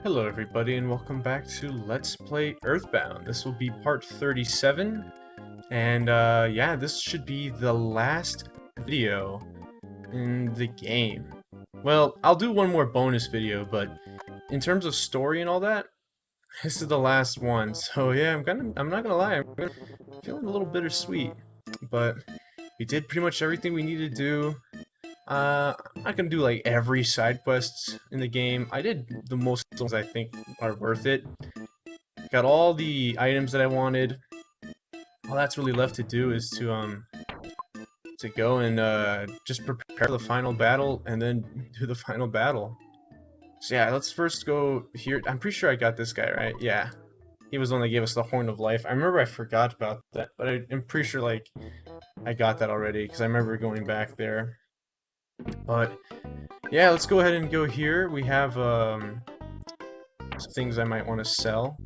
Hello everybody and welcome back to Let's Play EarthBound. This will be part 37, and yeah, this should be the last video in the game. Well, I'll do one more bonus video, but in terms of story and all that, this is the last one. So yeah, I'm not gonna lie, I'm feeling a little bittersweet, but we did pretty much everything we needed to do. I'm not gonna do like every side quests in the game. I did the most ones I think are worth it. Got all the items that I wanted. All that's really left to do is to go and just prepare the final battle and then do the final battle. So yeah, let's first go here. I'm pretty sure I got this guy, right? Yeah. He was the one that gave us the Horn of Life. I remember I forgot about that, but I'm pretty sure like I got that already because I remember going back there. But yeah, let's go ahead and go here. We have some things I might want to sell.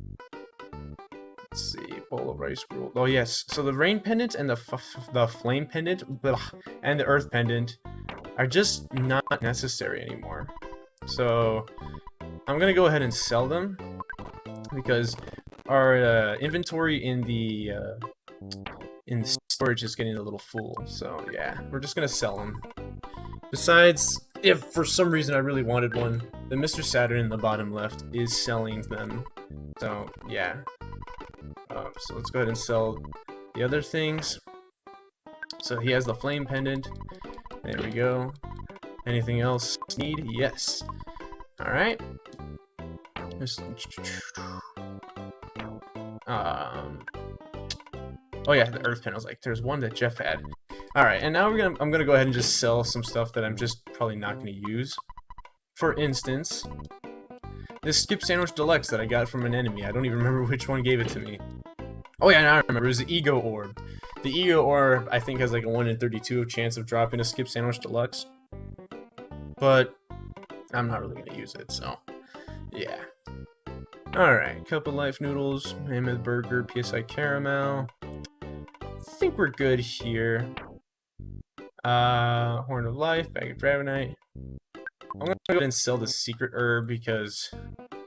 Let's see, bowl of rice gruel. Oh yes, so the rain pendant and the flame pendant and the earth pendant are just not necessary anymore. So I'm gonna go ahead and sell them because our inventory in the storage is getting a little full. So yeah, we're just gonna sell them. Besides, if for some reason I really wanted one, the Mr. Saturn in the bottom left is selling them. So, yeah. So let's go ahead and sell the other things. So he has the flame pendant. There we go. Anything else need? Yes. Alright. Oh yeah, the earth pendant. I was like, there's one that Jeff had. Alright, and now I'm gonna go ahead and just sell some stuff that I'm just probably not gonna use. For instance, this Skip Sandwich Deluxe that I got from an enemy. I don't even remember which one gave it to me. Oh yeah, now I remember. It was the Ego Orb. The Ego Orb, I think, has like a 1 in 32 chance of dropping a Skip Sandwich Deluxe. But I'm not really gonna use it, so yeah. Alright, cup of life noodles, mammoth burger, PSI caramel. I think we're good here. Horn of Life, bag of Dragonite. I'm gonna go ahead and sell the secret herb because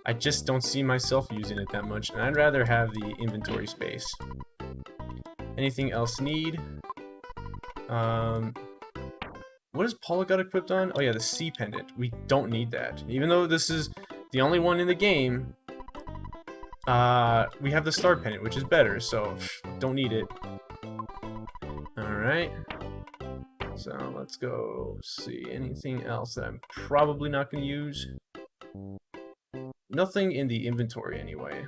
I just don't see myself using it that much, and I'd rather have the inventory space. Anything else need? What has Paula got equipped on? Oh yeah, the sea pendant. We don't need that. Even though this is the only one in the game, we have the star pendant, which is better, so don't need it. Alright. So let's go see anything else that I'm probably not going to use. Nothing in the inventory anyway.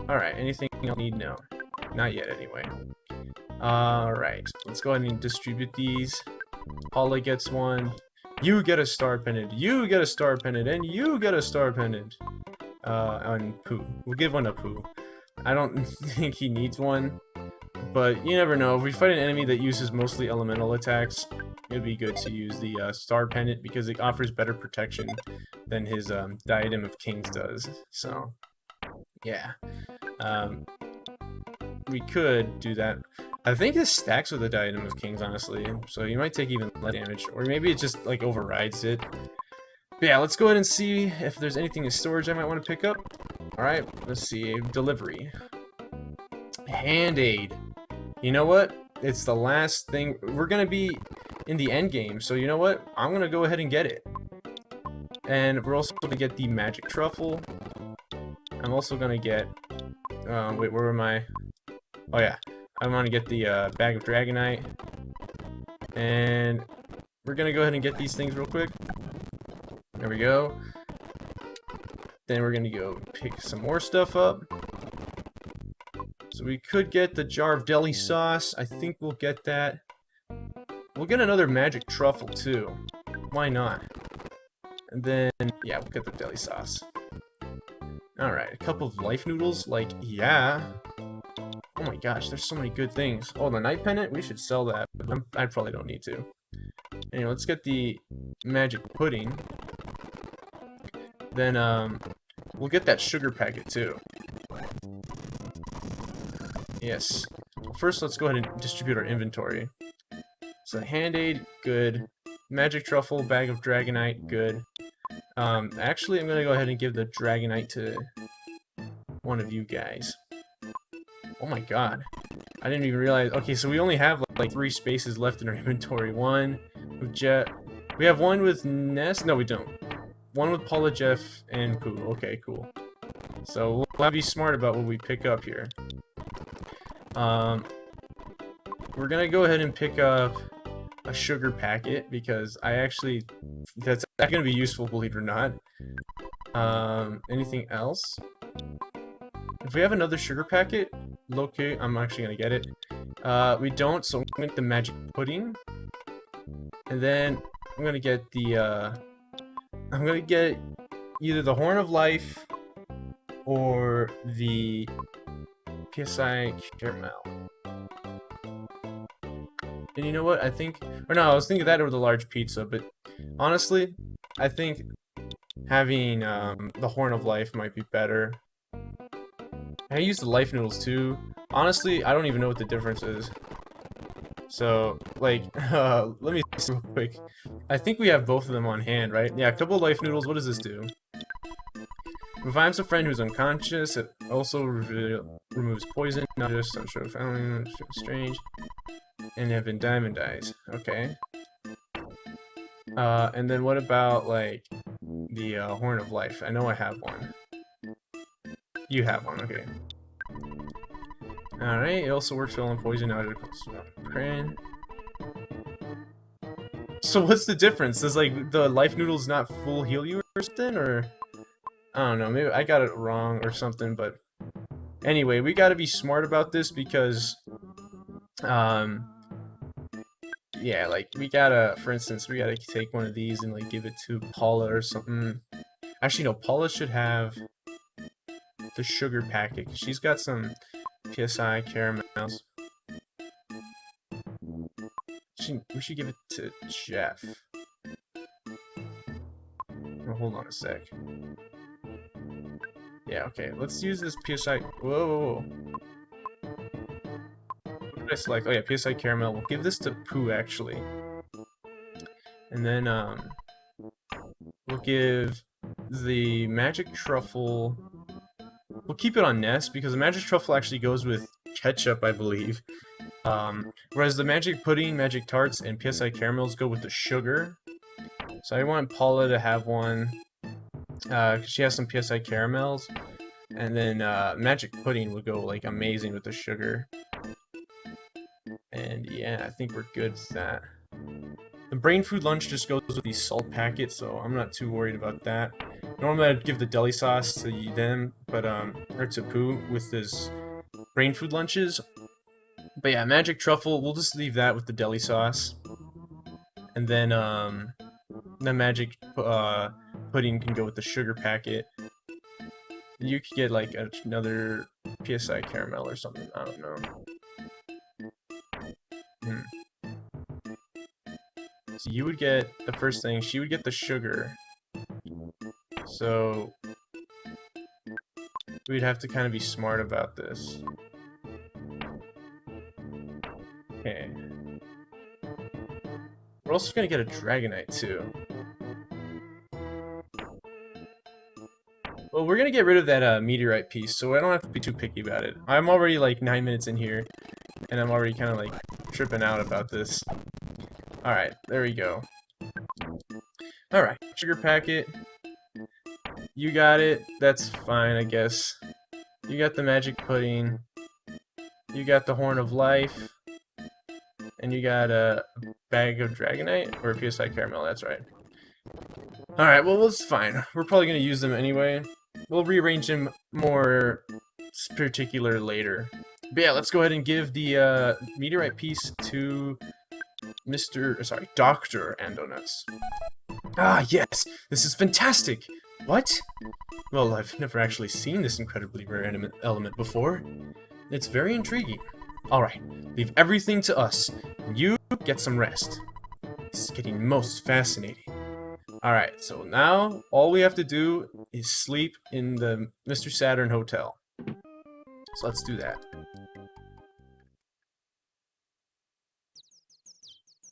Alright, anything I'll need? No. Not yet anyway. Alright, let's go ahead and distribute these. Paula gets one. You get a star pendant. You get a star pendant. And you get a star pendant. And Pooh. We'll give one to Pooh. I don't think he needs one. But you never know. If we fight an enemy that uses mostly elemental attacks, it'd be good to use the Star Pendant because it offers better protection than his Diadem of Kings does. So, yeah. We could do that. I think this stacks with the Diadem of Kings, honestly. So you might take even less damage. Or maybe it just, like, overrides it. But yeah, let's go ahead and see if there's anything in storage I might want to pick up. Alright, let's see. Delivery. Hand-Aid. You know what? It's the last thing. We're gonna be in the end game, so you know what? I'm gonna go ahead and get it. And we're also gonna get the magic truffle. I'm also gonna get. Wait, where am I? Oh yeah, I'm gonna get the bag of Dragonite. And we're gonna go ahead and get these things real quick. There we go. Then we're gonna go pick some more stuff up. So we could get the jar of deli sauce. I think we'll get that. We'll get another magic truffle too. Why not? And then, yeah, we'll get the deli sauce. Alright, a couple of life noodles. Like, yeah. Oh my gosh, there's so many good things. Oh, the night pendant? We should sell that. But I probably don't need to. Anyway, let's get the magic pudding. Then, we'll get that sugar packet too. Yes. Well, first, let's go ahead and distribute our inventory. So, Hand-Aid, good. Magic Truffle, Bag of Dragonite, good. Actually, I'm gonna go ahead and give the Dragonite to one of you guys. Oh my god. I didn't even realize. Okay, so we only have like 3 spaces left in our inventory. One with Jet. We have one with Ness. No, we don't. One with Paula, Jeff, and Pooh. Okay, cool. So we'll have to be smart about what we pick up here. We're gonna go ahead and pick up a sugar packet because that's gonna be useful, believe it or not. Anything else? If we have another sugar packet, locate. I'm actually gonna get it. We don't, so I'm gonna get the magic pudding, and then I'm gonna get the. I'm gonna get either the Horn of Life or the PSI Caramel. And you know what? I was thinking that over the large pizza, but honestly, I think having the Horn of Life might be better. I use the life noodles too. Honestly, I don't even know what the difference is. So, like, let me see real quick. I think we have both of them on hand, right? Yeah, a couple of life noodles. What does this do? Revives a friend who's unconscious. It also removes poison, not just unsure family, strange. And Evan Diamond dies. Okay. And then what about, like, the Horn of Life? I know I have one. You have one, okay. Alright, it also works well on poison. So what's the difference? Does, like, the life noodles not full heal you or something? Or, I don't know, maybe I got it wrong or something, but anyway, we gotta be smart about this because, yeah, like, for instance, we gotta take one of these and, like, give it to Paula or something. Actually, no, Paula should have the sugar packet, because she's got some PSI caramels. We should give it to Jeff. Oh, hold on a sec. Yeah, okay, let's use this PSI. Whoa. What did I select? Oh yeah, PSI caramel. We'll give this to Pooh, actually. And then, we'll give the magic truffle. We'll keep it on Ness because the magic truffle actually goes with ketchup, I believe. Whereas the magic pudding, magic tarts, and PSI caramels go with the sugar. So I want Paula to have one because she has some PSI caramels, and then magic pudding would go like amazing with the sugar. And yeah, I think we're good with that. The brain food lunch just goes with these salt packets, so I'm not too worried about that. Normally I'd give the deli sauce to them, but or to Pooh with this brain food lunches. But yeah, magic truffle, we'll just leave that with the deli sauce. And then the magic pudding can go with the sugar packet. You could get like another PSI caramel or something, I don't know. So you would get the first thing, she would get the sugar. So we'd have to kind of be smart about this. Okay. We're also gonna get a Dragonite too. Well, we're gonna get rid of that meteorite piece, so I don't have to be too picky about it. I'm already like 9 minutes in here, and I'm already kind of like tripping out about this. Alright, there we go. Alright, sugar packet. You got it. That's fine, I guess. You got the magic pudding. You got the Horn of Life. And you got a bag of Dragonite? Or PSI Caramel, that's right. Alright, well, it's fine. We're probably going to use them anyway. We'll rearrange them more particular later. But yeah, let's go ahead and give the meteorite piece to Dr. Andonuts. Ah, yes! This is fantastic! What? Well, I've never actually seen this incredibly rare element before. It's very intriguing. Alright, leave everything to us. You get some rest. This is getting most fascinating. Alright, so now all we have to do is sleep in the Mr. Saturn Hotel. So let's do that.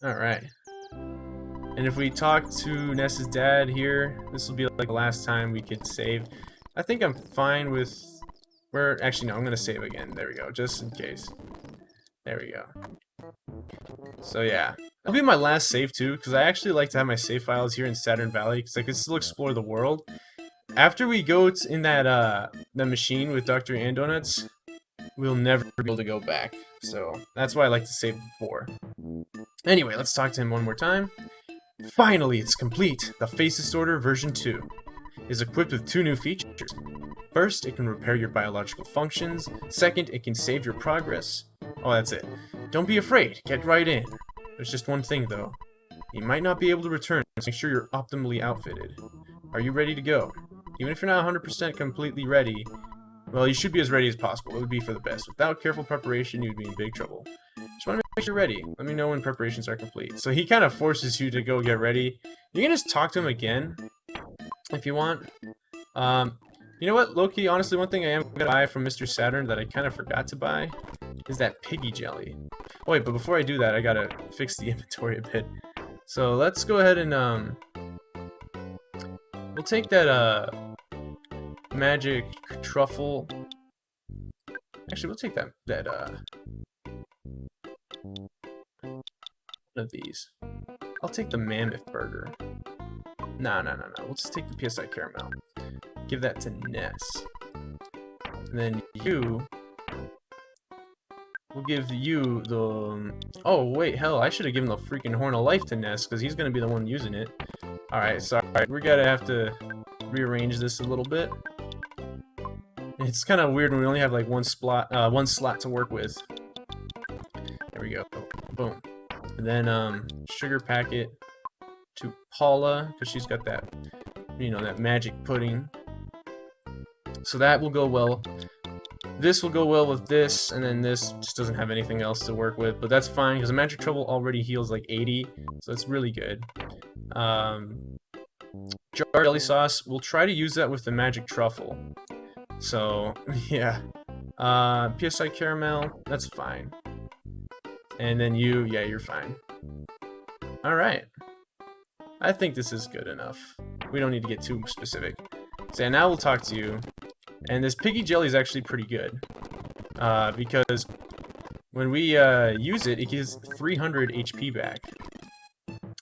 Alright. And if we talk to Ness's dad here, this will be like the last time we could save. I think I'm fine with... Actually, no, I'm going to save again. There we go, just in case. There we go. So yeah, that'll be my last save too, because I actually like to have my save files here in Saturn Valley, because I can still explore the world. After we go in that machine with Dr. Andonuts, we'll never be able to go back. So that's why I like to save before. Anyway, let's talk to him one more time. Finally, it's complete. The Face Distorter version 2 is equipped with 2 new features. First, it can repair your biological functions. Second, it can save your progress. Oh, that's it. Don't be afraid. Get right in. There's just one thing, though. You might not be able to return, so make sure you're optimally outfitted. Are you ready to go? Even if you're not 100% completely ready, well, you should be as ready as possible. It would be for the best. Without careful preparation, you'd be in big trouble. Just want to make sure you're ready. Let me know when preparations are complete. So he kind of forces you to go get ready. You can just talk to him again, if you want. You know what, low-key, honestly, one thing I am going to buy from Mr. Saturn that I kind of forgot to buy is that piggy jelly. Oh, wait, but before I do that, I gotta fix the inventory a bit. So let's go ahead and, we'll take that, magic truffle. Actually, we'll take that, one of these. I'll take the mammoth burger. No. We'll just take the PSI caramel. Give that to Ness. And then you... We'll give you the... Oh, wait, hell, I should have given the freaking Horn of Life to Ness, because he's going to be the one using it. Alright, sorry. We're going to have to rearrange this a little bit. It's kind of weird when we only have, like, one slot to work with. There we go. Boom. And then, sugar packet to Paula, because she's got that, you know, that magic pudding. So that will go well. This will go well with this, and then this just doesn't have anything else to work with, but that's fine, because the magic truffle already heals like 80, so it's really good. Jar jelly sauce, we'll try to use that with the magic truffle. So, yeah. PSI caramel, that's fine. And then you, yeah, you're fine. Alright. I think this is good enough. We don't need to get too specific. So yeah, now we'll talk to you. And this piggy jelly is actually pretty good. Because when we use it, it gives 300 HP back.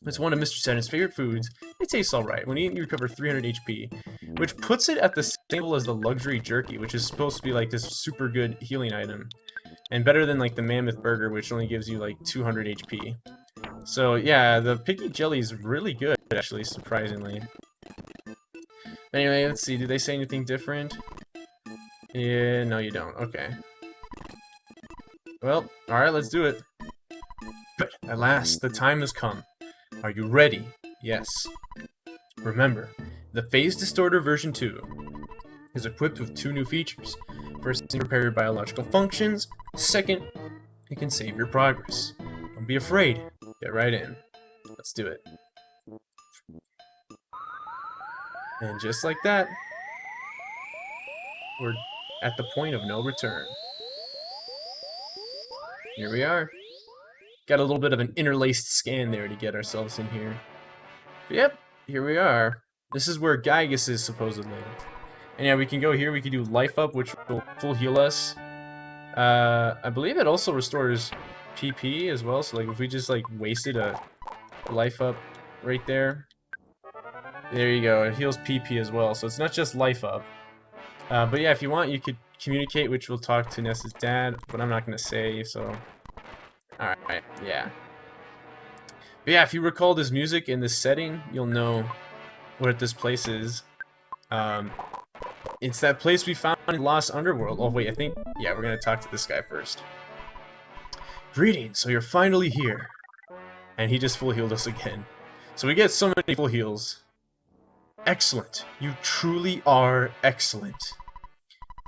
It's one of Mr. Saturn's favorite foods. It tastes alright. When you eat, you recover 300 HP. Which puts it at the same level as the luxury jerky, which is supposed to be like this super good healing item. And better than like the mammoth burger, which only gives you like 200 HP. So yeah, the piggy jelly is really good, actually, surprisingly. Anyway, let's see, did they say anything different? Yeah, no you don't, okay. Well, alright, let's do it. Good, at last, the time has come. Are you ready? Yes. Remember, the Phase Distorter version 2 is equipped with 2 new features. First, it can repair your biological functions. Second, it can save your progress. Don't be afraid. Get right in. Let's do it. And just like that, we're at the point of no return. Here we are. Got a little bit of an interlaced scan there to get ourselves in here. But yep, here we are. This is where Giygas is, supposedly. And yeah, we can go here, we can do life up, which will full heal us. I believe it also restores PP as well, so like if we just like wasted a life up right there. There you go, it heals PP as well, so it's not just life up. But yeah, if you want, you could communicate, which we'll talk to Ness's dad, but I'm not going to say, so... Alright, yeah. But yeah, if you recall this music in this setting, you'll know what this place is. It's that place we found in Lost Underworld. Oh wait, I think... Yeah, we're going to talk to this guy first. Greetings, so you're finally here. And he just full healed us again. So we get so many full heals. Excellent. You truly are excellent.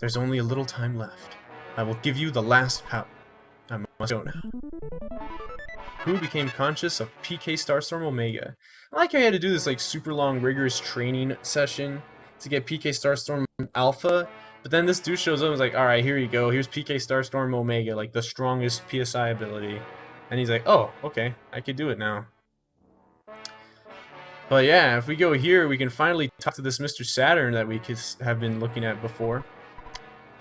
There's only a little time left. I will give you the last power. I must go now. Who became conscious of PK Starstorm Omega? I like how you had to do this like super long rigorous training session to get PK Starstorm Alpha, but then this dude shows up and is like, alright, here you go, here's PK Starstorm Omega, like the strongest PSI ability. And he's like, oh, okay, I could do it now. But yeah, if we go here, we can finally talk to this Mr. Saturn that we have been looking at before.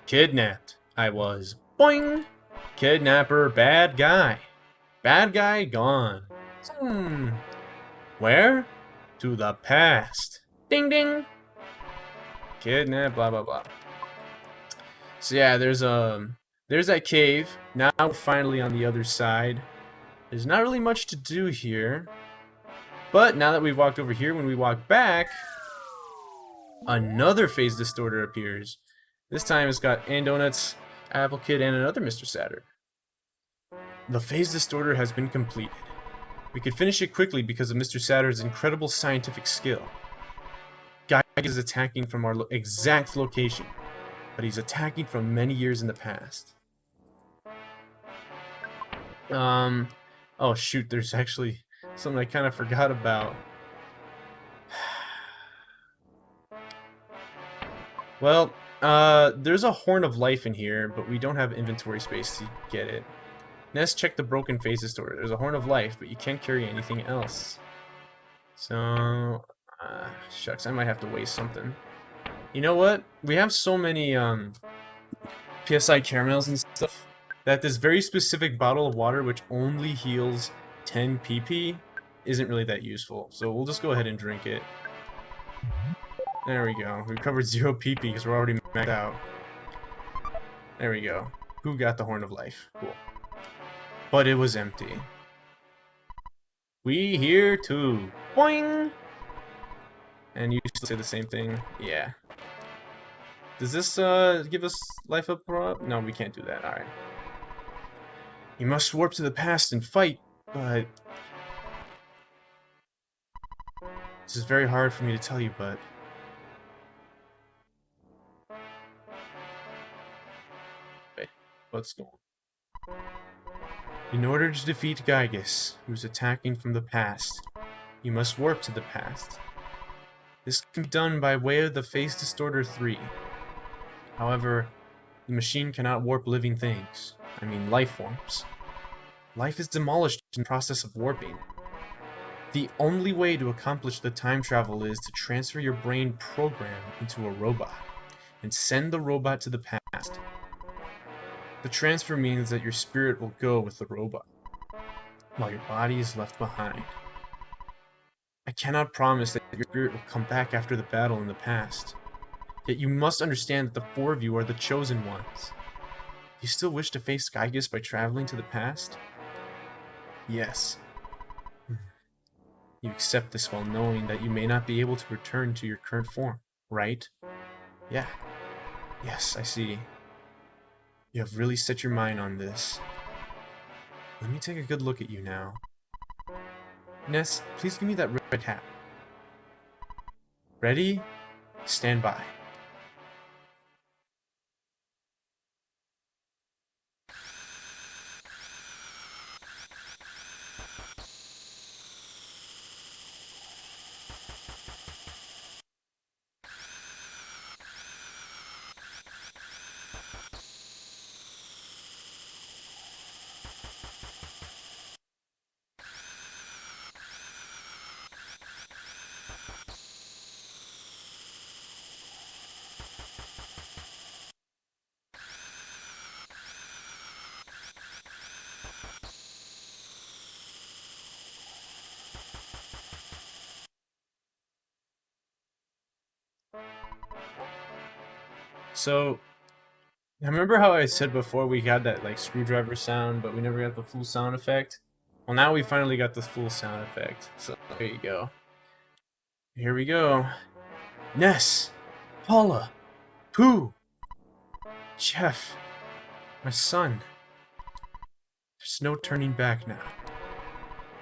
Kidnapped. I was. Boing! Kidnapper, bad guy. Bad guy gone. Where? To the past. Ding ding! Kidnap, blah blah blah. So yeah, there's that cave. Now we're finally on the other side. There's not really much to do here. But now that we've walked over here, when we walk back, another phase distorter appears. This time it's got Donuts, Apple Kid, and another Mr. Saturn. The phase distorter has been completed. We could finish it quickly because of Mr. Saturn's incredible scientific skill. Giygas is attacking from our exact location, but he's attacking from many years in the past. Oh shoot, there's actually something I kind of forgot about. Well, there's a Horn of Life in here, but we don't have inventory space to get it. Ness, check the broken phase distorter. There's a Horn of Life, but you can't carry anything else. So, shucks, I might have to waste something. You know what? We have so many, PSI caramels and stuff, that this very specific bottle of water, which only heals 10 PP, isn't really that useful. So we'll just go ahead and drink it. There we go. We recovered 0 PP because we're already maxed out. There we go. Who got the Horn of Life? Cool. But it was empty. We here too. Boing! And you still say the same thing? Yeah. Does this give us life up? No, we can't do that. Alright. You must warp to the past and fight, but... This is very hard for me to tell you, but... Wait, what's going on? In order to defeat Giygas, who's attacking from the past, you must warp to the past. This can be done by way of the Phase Distorter 3. However, the machine cannot warp living things. I mean, life forms. Life is demolished in the process of warping. The only way to accomplish the time travel is to transfer your brain program into a robot, and send the robot to the past. The transfer means that your spirit will go with the robot, while your body is left behind. I cannot promise that your spirit will come back after the battle in the past. Yet you must understand that the 4 of you are the chosen ones. Do you still wish to face Giygas by traveling to the past? Yes. You accept this while knowing that you may not be able to return to your current form, right? Yeah. Yes, I see. You have really set your mind on this. Let me take a good look at you now. Ness, please give me that red hat. Ready? Stand by. So, I remember how I said before we got that like screwdriver sound, but we never got the full sound effect? Well, now we finally got the full sound effect. So, there you go. Here we go. Ness, Paula, Pooh, Jeff, my son. There's no turning back now.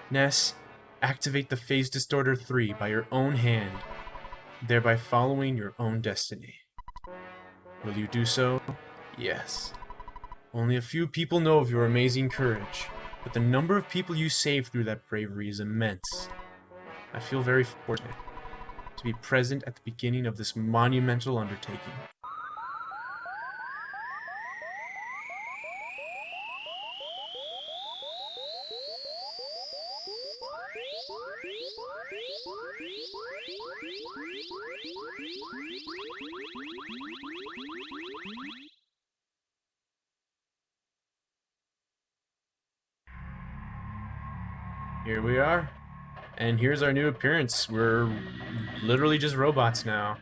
Ness, activate the Phase Distorter 3 by your own hand, thereby following your own destiny. Will you do so? Yes. Only a few people know of your amazing courage, but the number of people you saved through that bravery is immense. I feel very fortunate to be present at the beginning of this monumental undertaking. Here we are. And here's our new appearance. We're literally just robots now.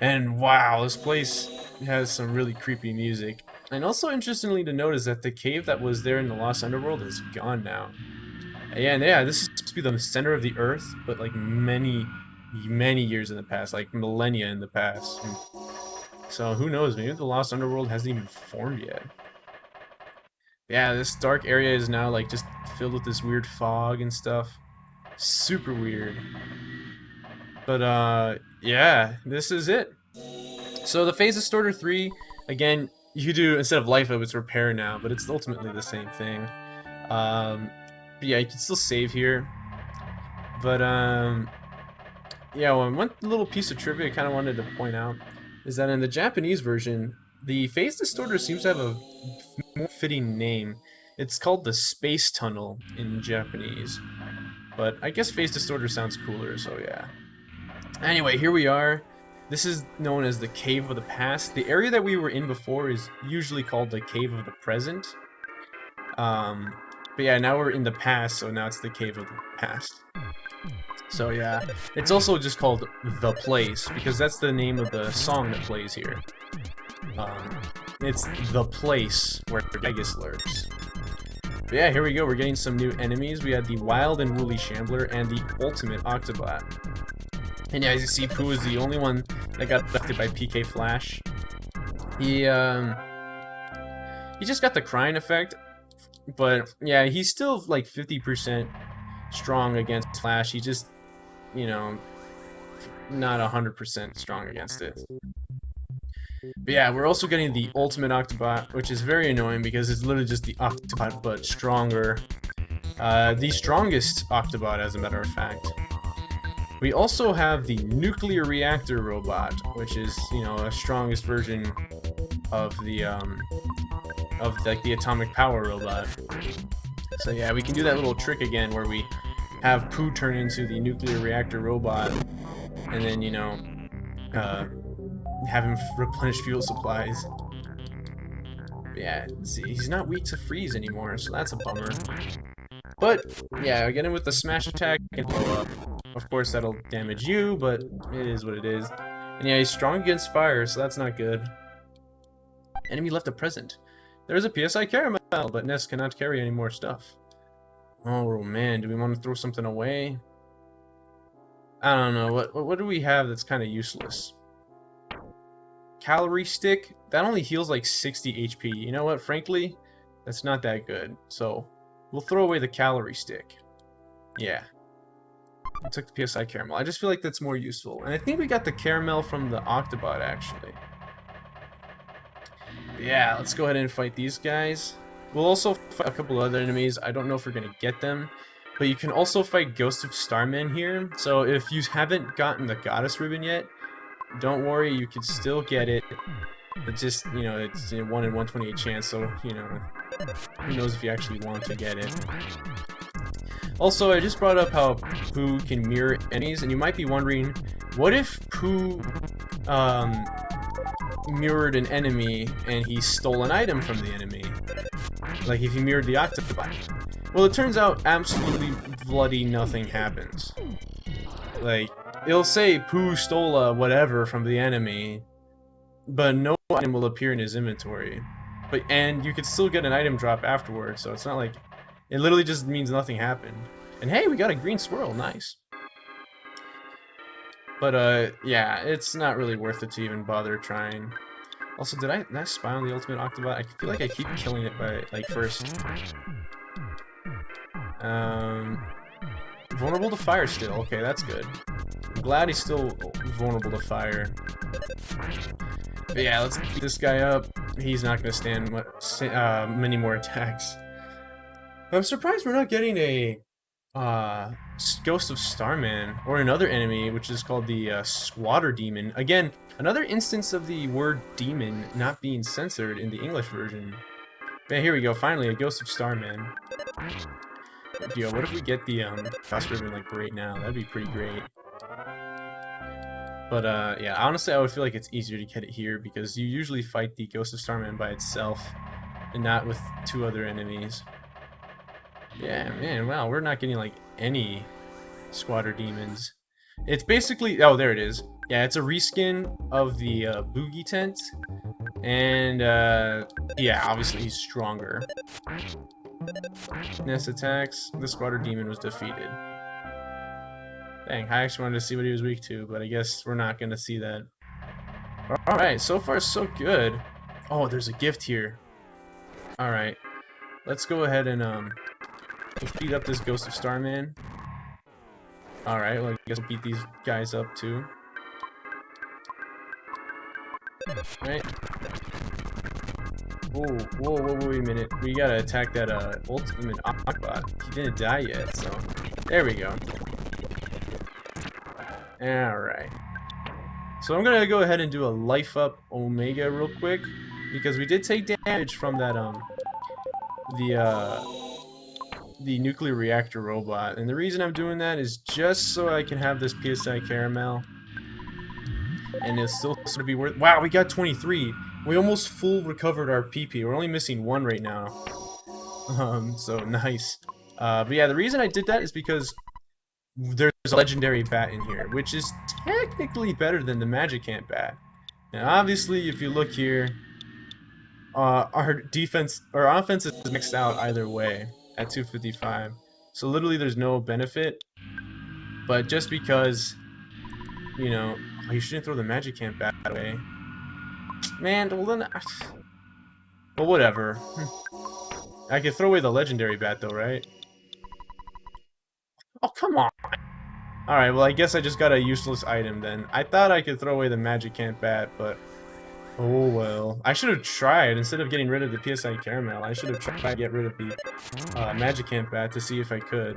And wow, this place has some really creepy music. And also interestingly to note is that the cave that was there in the Lost Underworld is gone now. And yeah, this is supposed to be the center of the Earth, but like many years in the past, like millennia in the past. So who knows, maybe the Lost Underworld hasn't even formed yet. Yeah, this dark area is now like just filled with this weird fog and stuff. Super weird. But yeah, this is it. So the Phase Distorter 3, again, you do, instead of life up, it's repair now, but it's ultimately the same thing. But yeah, you can still save here. But yeah, one little piece of trivia I kind of wanted to point out is that in the Japanese version, the Phase Distorter seems to have a more fitting name. It's called the Space Tunnel in Japanese. But I guess Phase Distorter sounds cooler, so yeah. Anyway, here we are. This is known as the Cave of the Past. The area that we were in before is usually called the Cave of the Present. But yeah, now we're in the past, so now it's the Cave of the Past. So yeah, it's also just called The Place, because that's the name of the song that plays here. It's The Place where Giygas lurks. But yeah, here we go, we're getting some new enemies. We had the Wild and Woolly Shambler and the Ultimate Octobot. And yeah, as you see, Pooh is the only one that got affected by PK Flash. He just got the crying effect, but yeah, he's still like 50% strong against Flash. He just, you know, not 100% strong against it. But yeah, we're also getting the Ultimate Octobot, which is very annoying because it's literally just the Octobot, but stronger. The strongest Octobot, as a matter of fact. We also have the Nuclear Reactor Robot, which is, you know, a strongest version of the like the Atomic Power Robot. So yeah, we can do that little trick again where we have Pooh turn into the Nuclear Reactor Robot, and then, you know, have him replenish fuel supplies. But yeah, see, he's not weak to freeze anymore, so that's a bummer. But yeah, get him with the smash attack and blow up. Of course, that'll damage you, but it is what it is. And yeah, he's strong against fire, so that's not good. Enemy left a present. There's a PSI caramel, but Ness cannot carry any more stuff. Oh man, do we want to throw something away? I don't know. What do we have that's kind of useless? Calorie stick? That only heals like 60 HP. You know what? Frankly, that's not that good. So we'll throw away the calorie stick. Yeah. I took the PSI caramel. I just feel like that's more useful. And I think we got the caramel from the Octobot, actually. But yeah, let's go ahead and fight these guys. We'll also fight a couple other enemies. I don't know if we're going to get them. But you can also fight Ghost of Starman here. So if you haven't gotten the Goddess Ribbon yet, don't worry, you can still get it. But just, you know, it's a 1 in 128 chance, so, you know, who knows if you actually want to get it. Also, I just brought up how Pooh can mirror enemies, and you might be wondering, what if Pooh mirrored an enemy and he stole an item from the enemy? Like if he mirrored the Octobot. Well, it turns out absolutely bloody nothing happens. Like, it'll say Pooh stole whatever from the enemy, but no item will appear in his inventory. And you could still get an item drop afterwards, so it's not like... It literally just means nothing happened. And hey, we got a green swirl, nice. But yeah, it's not really worth it to even bother trying. Also, did I spy on the Ultimate Octobot? I feel like I keep killing it by, like, first. Vulnerable to fire still. Okay, that's good. I'm glad he's still vulnerable to fire. But yeah, let's beat this guy up. He's not going to stand many more attacks. I'm surprised we're not getting a Ghost of Starman or another enemy, which is called the Squatter Demon. Again, another instance of the word demon not being censored in the English version. Yeah, here we go. Finally, a Ghost of Starman. Yo, what if we get the Goddess Ribbon like right now? That'd be pretty great. But yeah, honestly, I would feel like it's easier to get it here because you usually fight the Ghost of Starman by itself and not with two other enemies. Yeah, man, wow, we're not getting, like, any squatter demons. It's basically... Oh, there it is. Yeah, it's a reskin of the boogie tent. And, yeah, obviously he's stronger. Ness attacks. The squatter demon was defeated. Dang, I actually wanted to see what he was weak to, but I guess we're not going to see that. Alright, so far so good. Oh, there's a gift here. Alright, let's go ahead and beat up this Ghost of Starman. Alright, well, I guess we'll beat these guys up too. Right. Whoa, wait a minute. We gotta attack that ultimate Aquabot. He didn't die yet, so there we go. Alright. So I'm gonna go ahead and do a life up Omega real quick, because we did take damage from that the nuclear reactor robot, and the reason I'm doing that is just so I can have this PSI caramel, and it's still sort of be worth. Wow, we got 23. We almost full recovered our PP. We're only missing 1 right now. So nice. But yeah, the reason I did that is because there's a legendary bat in here, which is technically better than the Magic Ant bat. And obviously, if you look here, our offense is mixed out either way at 255. So literally, there's no benefit. But just because, you know, oh, you shouldn't throw the Magic Ant bat away. Man, well then, well whatever. I could throw away the legendary bat though, right? Oh come on! Alright, well I guess I just got a useless item then. I thought I could throw away the Magic Ant bat, but oh well. I should have tried, instead of getting rid of the PSI caramel, I should have tried to get rid of the Magic Ant bat to see if I could.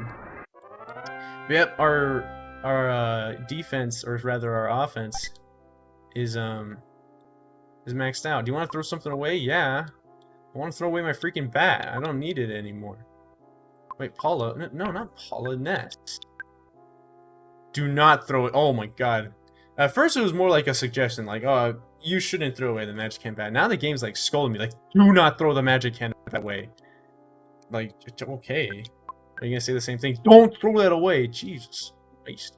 But yep, our defense, or rather our offense, is maxed out. Do you want to throw something away? Yeah. I want to throw away my freaking bat. I don't need it anymore. Wait, Paula? No, not Paula. Ness. Do not throw it. Oh my god. At first it was more like a suggestion, like, oh, you shouldn't throw away the Magic Hand bat. Now the game's like scolding me, like, do not throw the Magic Hand that way. Like, okay. Are you gonna say the same thing? Don't throw that away. Jesus Christ.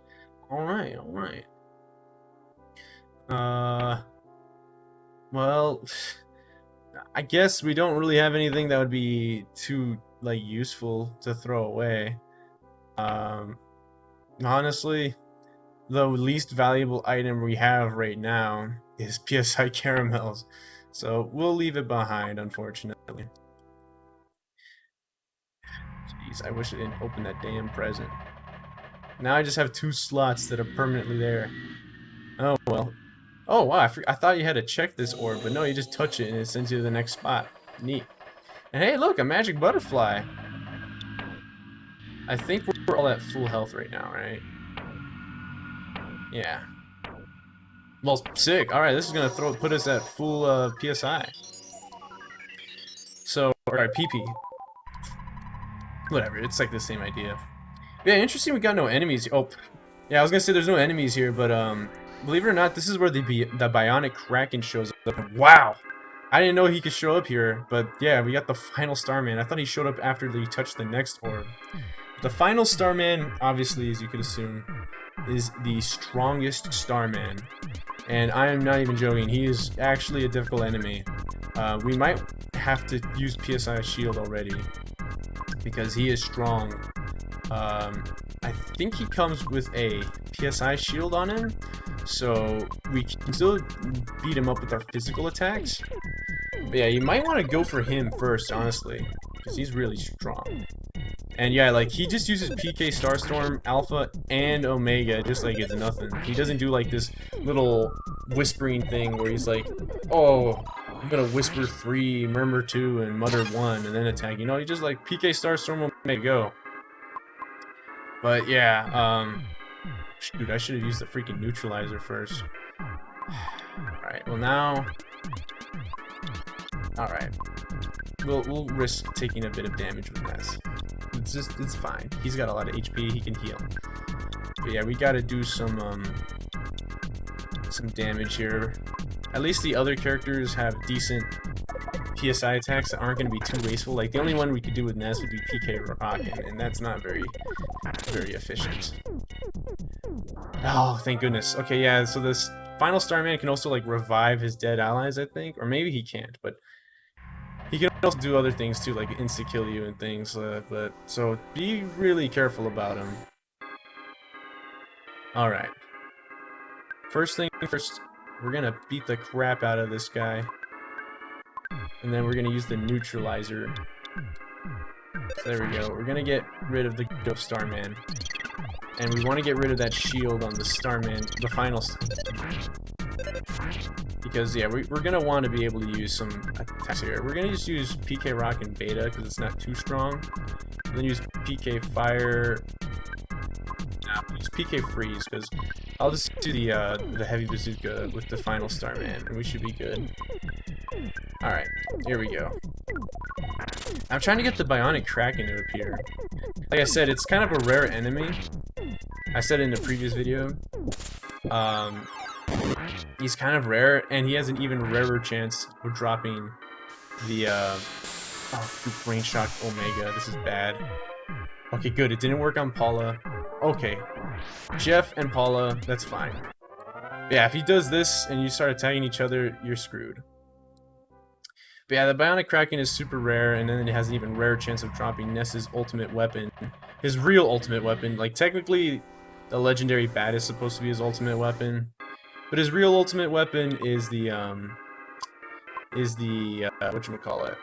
Alright, alright. Well, I guess we don't really have anything that would be too, like, useful to throw away. Honestly, the least valuable item we have right now is PSI caramels. So we'll leave it behind, unfortunately. Jeez, I wish I didn't open that damn present. Now I just have 2 slots that are permanently there. Oh, well. Oh, wow, I thought you had to check this orb, but no, you just touch it and it sends you to the next spot. Neat. And hey, look, a magic butterfly. I think we're all at full health right now, right? Yeah. Well, sick. Alright, this is gonna put us at full PSI. So, alright, PP. Whatever, it's like the same idea. Yeah, interesting we got no enemies. Oh, yeah, I was gonna say there's no enemies here, but believe it or not, this is where the Bionic Kraken shows up. Wow! I didn't know he could show up here, but yeah, we got the final Starman. I thought he showed up after he touched the next orb. The final Starman, obviously, as you could assume, is the strongest Starman. And I am not even joking, he is actually a difficult enemy. We might have to use PSI Shield already, because he is strong. I think he comes with a PSI Shield on him, so we can still beat him up with our physical attacks. But yeah, you might want to go for him first, honestly, because he's really strong. And yeah, like, he just uses PK Starstorm, Alpha, and Omega just like it's nothing. He doesn't do like this little whispering thing where he's like, oh, I'm gonna whisper 3, murmur 2, and mutter 1, and then attack. You know, he just like PK Starstorm, Omega, go. But yeah, shoot, I should have used the freaking neutralizer first. Alright, well now... Alright. We'll risk taking a bit of damage with Ness. It's fine. He's got a lot of HP, he can heal. But yeah, we gotta do some damage here. At least the other characters have decent PSI attacks that aren't going to be too wasteful. Like, the only one we could do with Ness would be PK Rockin', and that's not very efficient. Oh, thank goodness. Okay, yeah, so this final Starman can also, like, revive his dead allies, I think. Or maybe he can't, but he can also do other things, too, like insta-kill you and things. So be really careful about him. Alright. First thing first, we're gonna beat the crap out of this guy. And then we're gonna use the neutralizer. So there we go. We're gonna get rid of the Ghost Starman. And we want to get rid of that shield on the Starman, the final because, yeah, we're gonna want to be able to use some attacks here. We're gonna just use PK Rock and Beta, because it's not too strong. And then use PK Fire. Nah, use PK Freeze, because I'll just do the Heavy Bazooka with the final Starman, and we should be good. Alright, here we go. I'm trying to get the Bionic Kraken to appear. Like I said, it's kind of a rare enemy. I said it in the previous video. He's kind of rare, and he has an even rarer chance of dropping the, Brain Shock Omega. This is bad. Okay, good. It didn't work on Paula. Okay. Jeff and Paula, that's fine. Yeah, if he does this and you start attacking each other, you're screwed. But yeah, the Bionic Kraken is super rare, and then it has an even rarer chance of dropping Ness's ultimate weapon. His real ultimate weapon. Like, technically, the Legendary Bat is supposed to be his ultimate weapon. But his real ultimate weapon is the, whatchamacallit?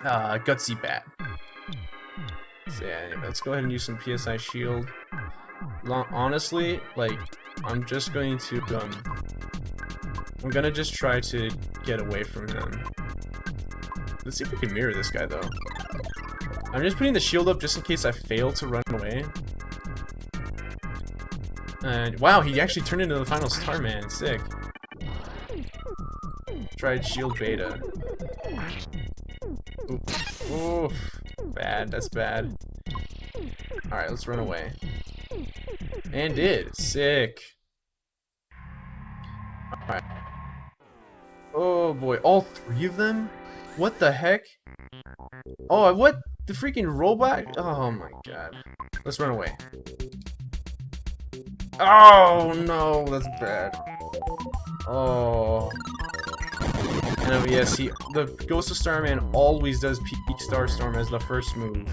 Gutsy Bat. So yeah, anyway, let's go ahead and use some PSI Shield. Honestly, like, I'm just going to, I'm gonna just try to get away from him. Let's see if we can mirror this guy, though. I'm just putting the shield up just in case I fail to run away. And wow, he actually turned into the final Starman. Sick. Tried shield beta. Oof. Oof. Bad. That's bad. Alright, let's run away. And did. Sick. Alright. Oh boy, all three of them? What the heck? Oh, what? The freaking rollback? Oh my god. Let's run away. Oh no, that's bad. Oh. And yes, the Ghost of Starman always does Peak Starstorm as the first move.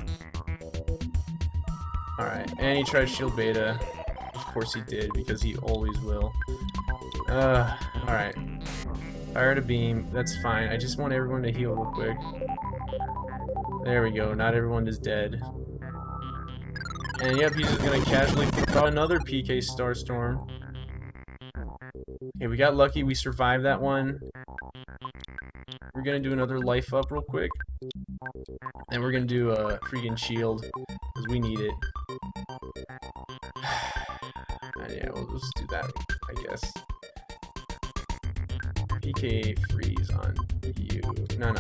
Alright, and he tried Shield Beta. Of course he did, because he always will. Alright. Fire to beam, that's fine. I just want everyone to heal real quick. There we go, not everyone is dead. And yep, he's just gonna casually throw another PK Starstorm. Okay, we got lucky, we survived that one. We're gonna do another life up real quick. And we're gonna do a freaking shield, because we need it. And yeah, we'll just do that, I guess. PK freeze on you. No.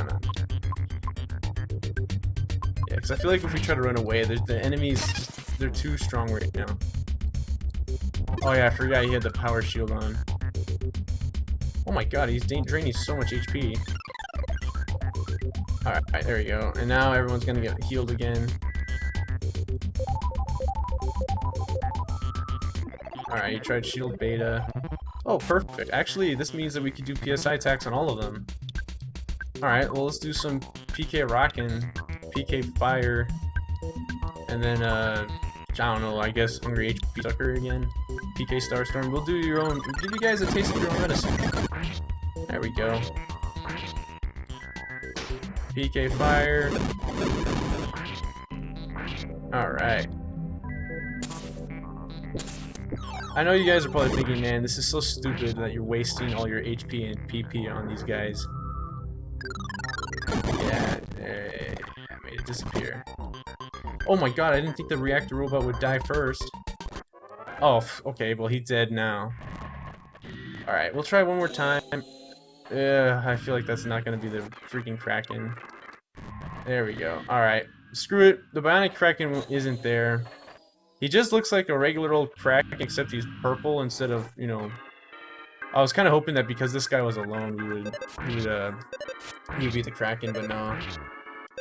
Yeah, because I feel like if we try to run away, the enemies, they're too strong right now. Oh yeah, I forgot he had the power shield on. Oh my god, he's draining so much HP. Alright, there we go. And now everyone's gonna get healed again. Alright, he tried shield beta. Oh, perfect. Actually, this means that we could do PSI attacks on all of them. Alright, well, let's do some PK Rockin', PK Fire, and then, I don't know, I guess Hungry HP Sucker again. PK Starstorm. We'll do your own, give you guys a taste of your own medicine. There we go. PK Fire. Alright. I know you guys are probably thinking, man, this is so stupid that you're wasting all your HP and PP on these guys. Yeah, I made it disappear. Oh my god, I didn't think the reactor robot would die first. Oh, okay, well, he's dead now. Alright, we'll try one more time. I feel like that's not going to be the freaking Kraken. There we go. Alright, screw it. The Bionic Kraken isn't there. He just looks like a regular old Kraken, except he's purple instead of, you know, I was kind of hoping that because this guy was alone, he would be the Kraken, but no.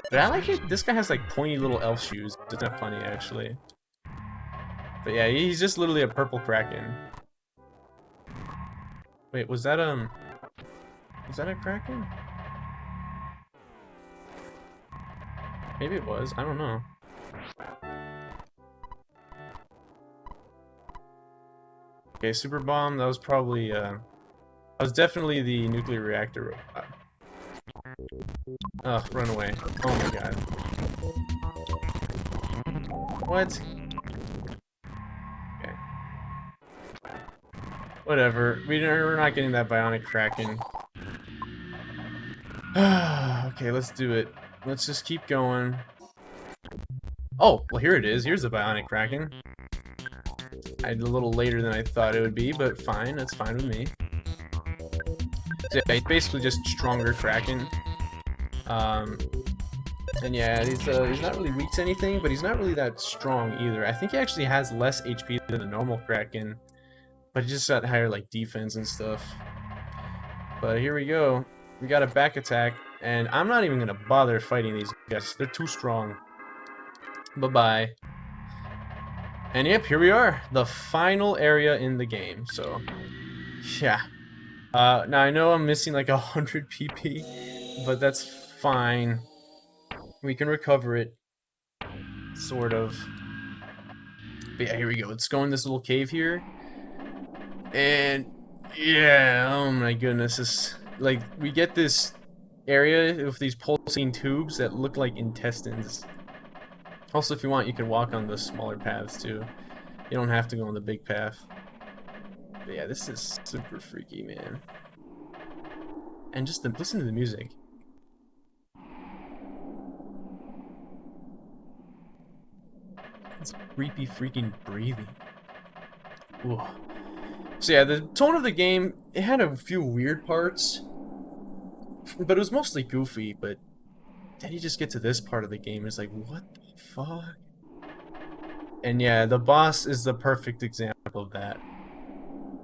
But I like it. This guy has like pointy little elf shoes. It's kind of funny, actually. But yeah, he's just literally a purple Kraken. Wait, was that a Kraken? Maybe it was. I don't know. Okay, super bomb. That was probably that was definitely the nuclear reactor robot. Ugh, run away. Oh my god. What? Okay. Whatever. We're not getting that bionic Kraken. Okay, let's do it. Let's just keep going. Oh, well here it is. Here's the bionic Kraken. A little later than I thought it would be, but fine. That's fine with me. So yeah, he's basically just stronger Kraken. And yeah, he's not really weak to anything, but he's not really that strong either. I think he actually has less HP than the normal Kraken, but he just got higher like defense and stuff. But here we go. We got a back attack, and I'm not even gonna bother fighting these guys. They're too strong. Bye-bye. And yep, here we are. The final area in the game, so yeah. Now I know I'm missing like 100 PP, but that's fine. We can recover it. Sort of. But yeah, here we go. Let's go in this little cave here. And yeah, oh my goodness. This, like, we get this area with these pulsing tubes that look like intestines. Also, if you want, you can walk on the smaller paths too. You don't have to go on the big path. But yeah, this is super freaky, man. And just listen to the music. It's creepy freaking breathing. Ooh. So yeah, the tone of the game, it had a few weird parts, but it was mostly goofy. But then you just get to this part of the game, it's like, what the fuck? And yeah, the boss is the perfect example of that.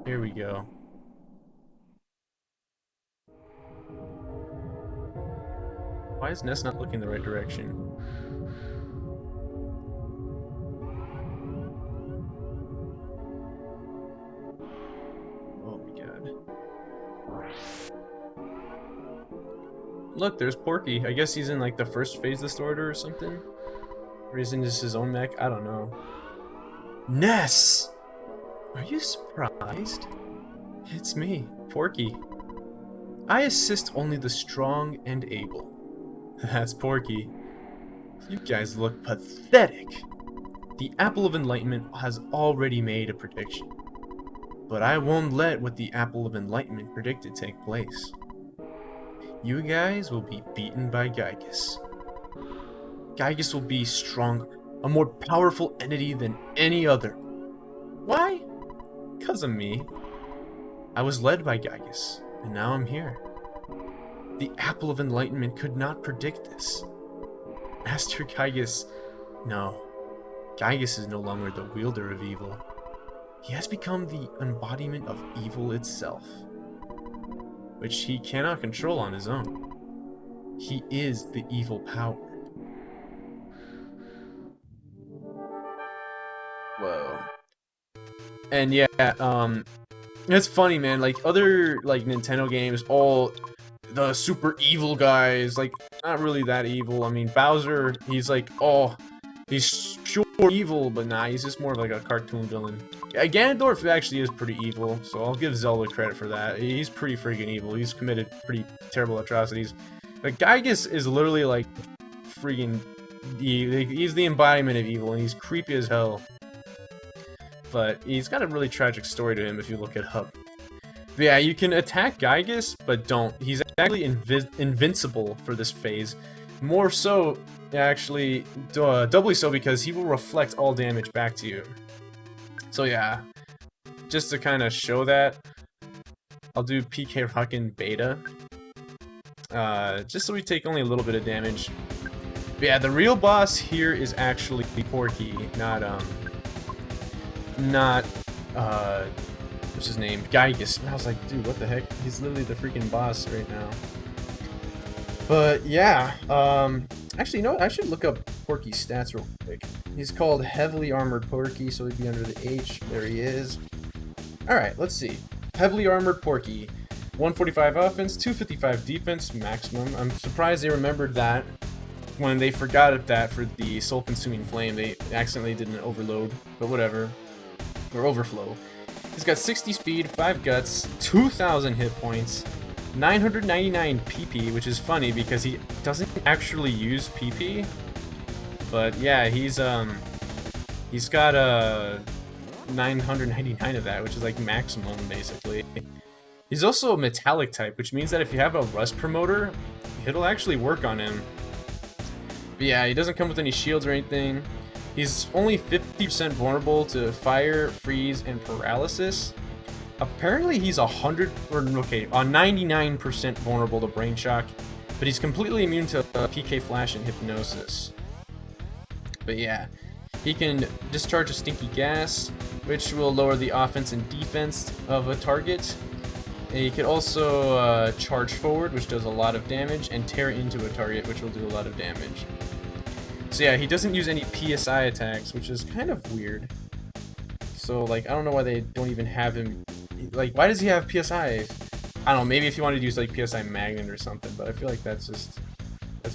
Here we go. Why is Ness not looking the right direction? Oh my god. Look, there's Porky. I guess he's in like the first phase of the story or something. Or he's in just his own mech. I don't know. Ness! Are you surprised? It's me, Porky. I assist only the strong and able. That's Porky. You guys look pathetic. The Apple of Enlightenment has already made a prediction. But I won't let what the Apple of Enlightenment predicted take place. You guys will be beaten by Giygas. Giygas will be stronger, a more powerful entity than any other. Why? Because of me. I was led by Giygas, and now I'm here. The Apple of Enlightenment could not predict this. Master Giygas... No. Giygas is no longer the wielder of evil. He has become the embodiment of evil itself, which he cannot control on his own. He is the evil power. Whoa. And yeah, it's funny, man, like, other, like, Nintendo games, all the super evil guys, like, not really that evil. I mean, Bowser, he's like, oh, he's pure evil, but nah, he's just more of like a cartoon villain. Yeah, Ganondorf actually is pretty evil, so I'll give Zelda credit for that. He's pretty freaking evil. He's committed pretty terrible atrocities. But Giygas is literally like freaking... He's the embodiment of evil, and he's creepy as hell. But he's got a really tragic story to him if you look it up. But yeah, you can attack Giygas, but don't. He's actually invincible for this phase. More so, actually, doubly so, because he will reflect all damage back to you. So yeah, just to kind of show that, I'll do PK Rockin' Beta. Just so we take only a little bit of damage. But yeah, the real boss here is actually Porky, not what's his name? Giygas. And I was like, dude, what the heck? He's literally the freaking boss right now. But yeah, actually, you know what? I should look up Porky's stats real quick. He's called Heavily Armored Porky, so he'd be under the H. There he is. Alright, let's see. Heavily Armored Porky. 145 offense, 255 defense maximum. I'm surprised they remembered that when they forgot that for the Soul Consuming Flame. They accidentally did an overload, but whatever. Or overflow. He's got 60 speed, 5 guts, 2,000 hit points, 999 PP, which is funny because he doesn't actually use PP. But yeah, he's got 999 of that, which is like maximum basically. He's also a metallic type, which means that if you have a rust promoter, it'll actually work on him. But yeah, he doesn't come with any shields or anything. He's only 50% vulnerable to fire, freeze, and paralysis. Apparently he's 99% vulnerable to brain shock, but he's completely immune to PK flash and hypnosis. But yeah, he can discharge a stinky gas, which will lower the offense and defense of a target. And he can also charge forward, which does a lot of damage, and tear into a target, which will do a lot of damage. So yeah, he doesn't use any PSI attacks, which is kind of weird. So like, I don't know why they don't even have him. Like, why does he have PSI? I don't know, maybe if you wanted to use like PSI Magnet or something, but I feel like that's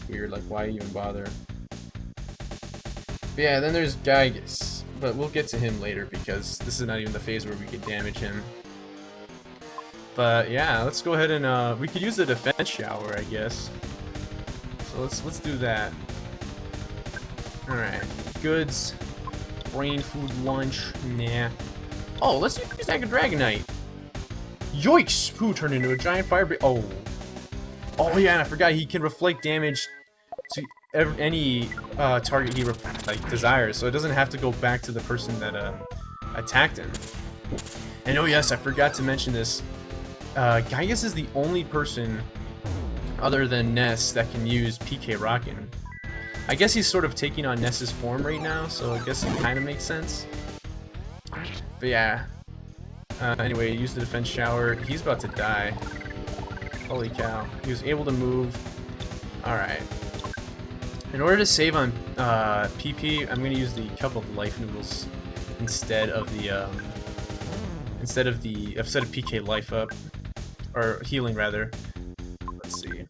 weird. Like, why even bother? But yeah, then there's Giygas, but we'll get to him later because this is not even the phase where we could damage him. But yeah, let's go ahead and we could use the defense shower, I guess. So let's do that. All right, goods, brain food lunch, nah. Oh, let's use that Dragonite. Yoicks! Pooh turned into a giant fire. Oh yeah, and I forgot he can reflect damage to any target he desires, so it doesn't have to go back to the person that attacked him. And oh yes, I forgot to mention this. Giygas is the only person other than Ness that can use PK Rockin'. I guess he's sort of taking on Ness's form right now, so I guess it kind of makes sense. But yeah. Anyway, use the defense shower. He's about to die. Holy cow. He was able to move. Alright. In order to save on PP, I'm going to use the Cup of Life Noodles instead of PK Life Up. Or healing, rather. Let's see.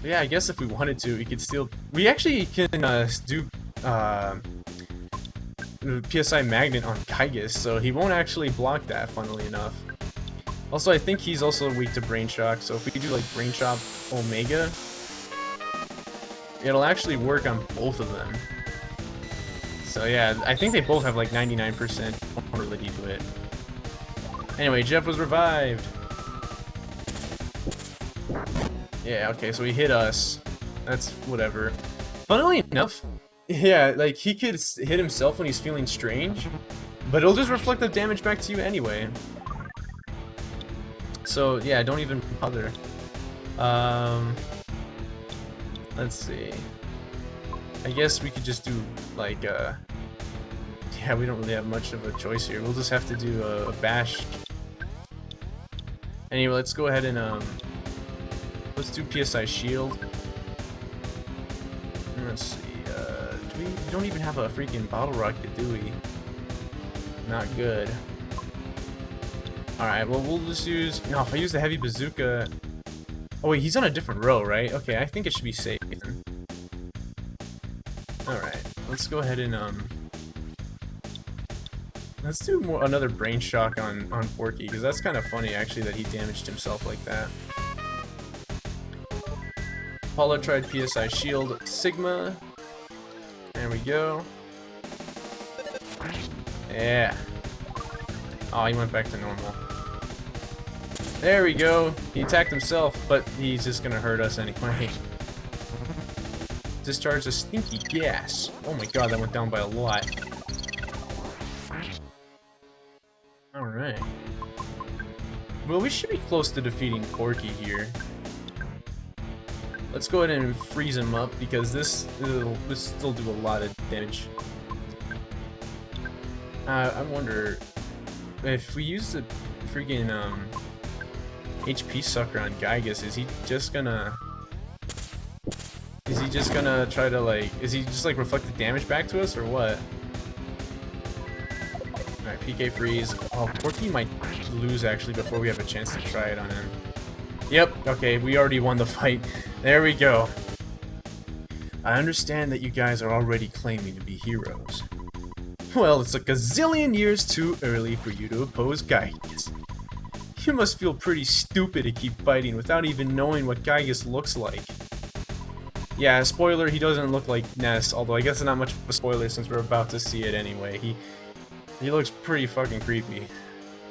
But yeah, I guess if we wanted to, we could still... We actually can do PSI Magnet on Giygas, so he won't actually block that, funnily enough. Also, I think he's also weak to Brain Shock, so if we do like Brain Shock Omega, it'll actually work on both of them. So yeah, I think they both have like 99% vulnerability to it. Anyway, Jeff was revived. Yeah, okay, so he hit us. That's whatever. Funnily enough, yeah, like he could hit himself when he's feeling strange, but it'll just reflect the damage back to you anyway. So yeah, don't even bother. Let's see. I guess we could just do like yeah, we don't really have much of a choice here. We'll just have to do a bash. Anyway, let's go ahead and let's do PSI Shield. Let's see. We don't even have a freaking bottle rocket, do we? Not good. Alright, well, we'll just use... No, if I use the heavy bazooka... Oh, wait, he's on a different row, right? Okay, I think it should be safe then. Alright, let's go ahead and, let's do another Brain Shock on Porky, because that's kind of funny, actually, that he damaged himself like that. Paula tried PSI Shield Sigma. There we go. Yeah. Oh, he went back to normal. There we go. He attacked himself, but he's just gonna hurt us anyway. Discharge a stinky gas. Oh my god, that went down by a lot. Alright. Well, we should be close to defeating Porky here. Let's go ahead and freeze him up, because this still do a lot of damage. I wonder... if we use the freaking HP sucker on Giygas, is he just gonna try to like, is he just like reflect the damage back to us or what? Alright, PK freeze. Oh, Porky might lose actually before we have a chance to try it on him. Yep, okay, we already won the fight. There we go. I understand that you guys are already claiming to be heroes. Well, it's a gazillion years too early for you to oppose Giygas. You must feel pretty stupid to keep fighting without even knowing what Giygas looks like. Yeah, spoiler, he doesn't look like Ness, although I guess it's not much of a spoiler since we're about to see it anyway. He looks pretty fucking creepy.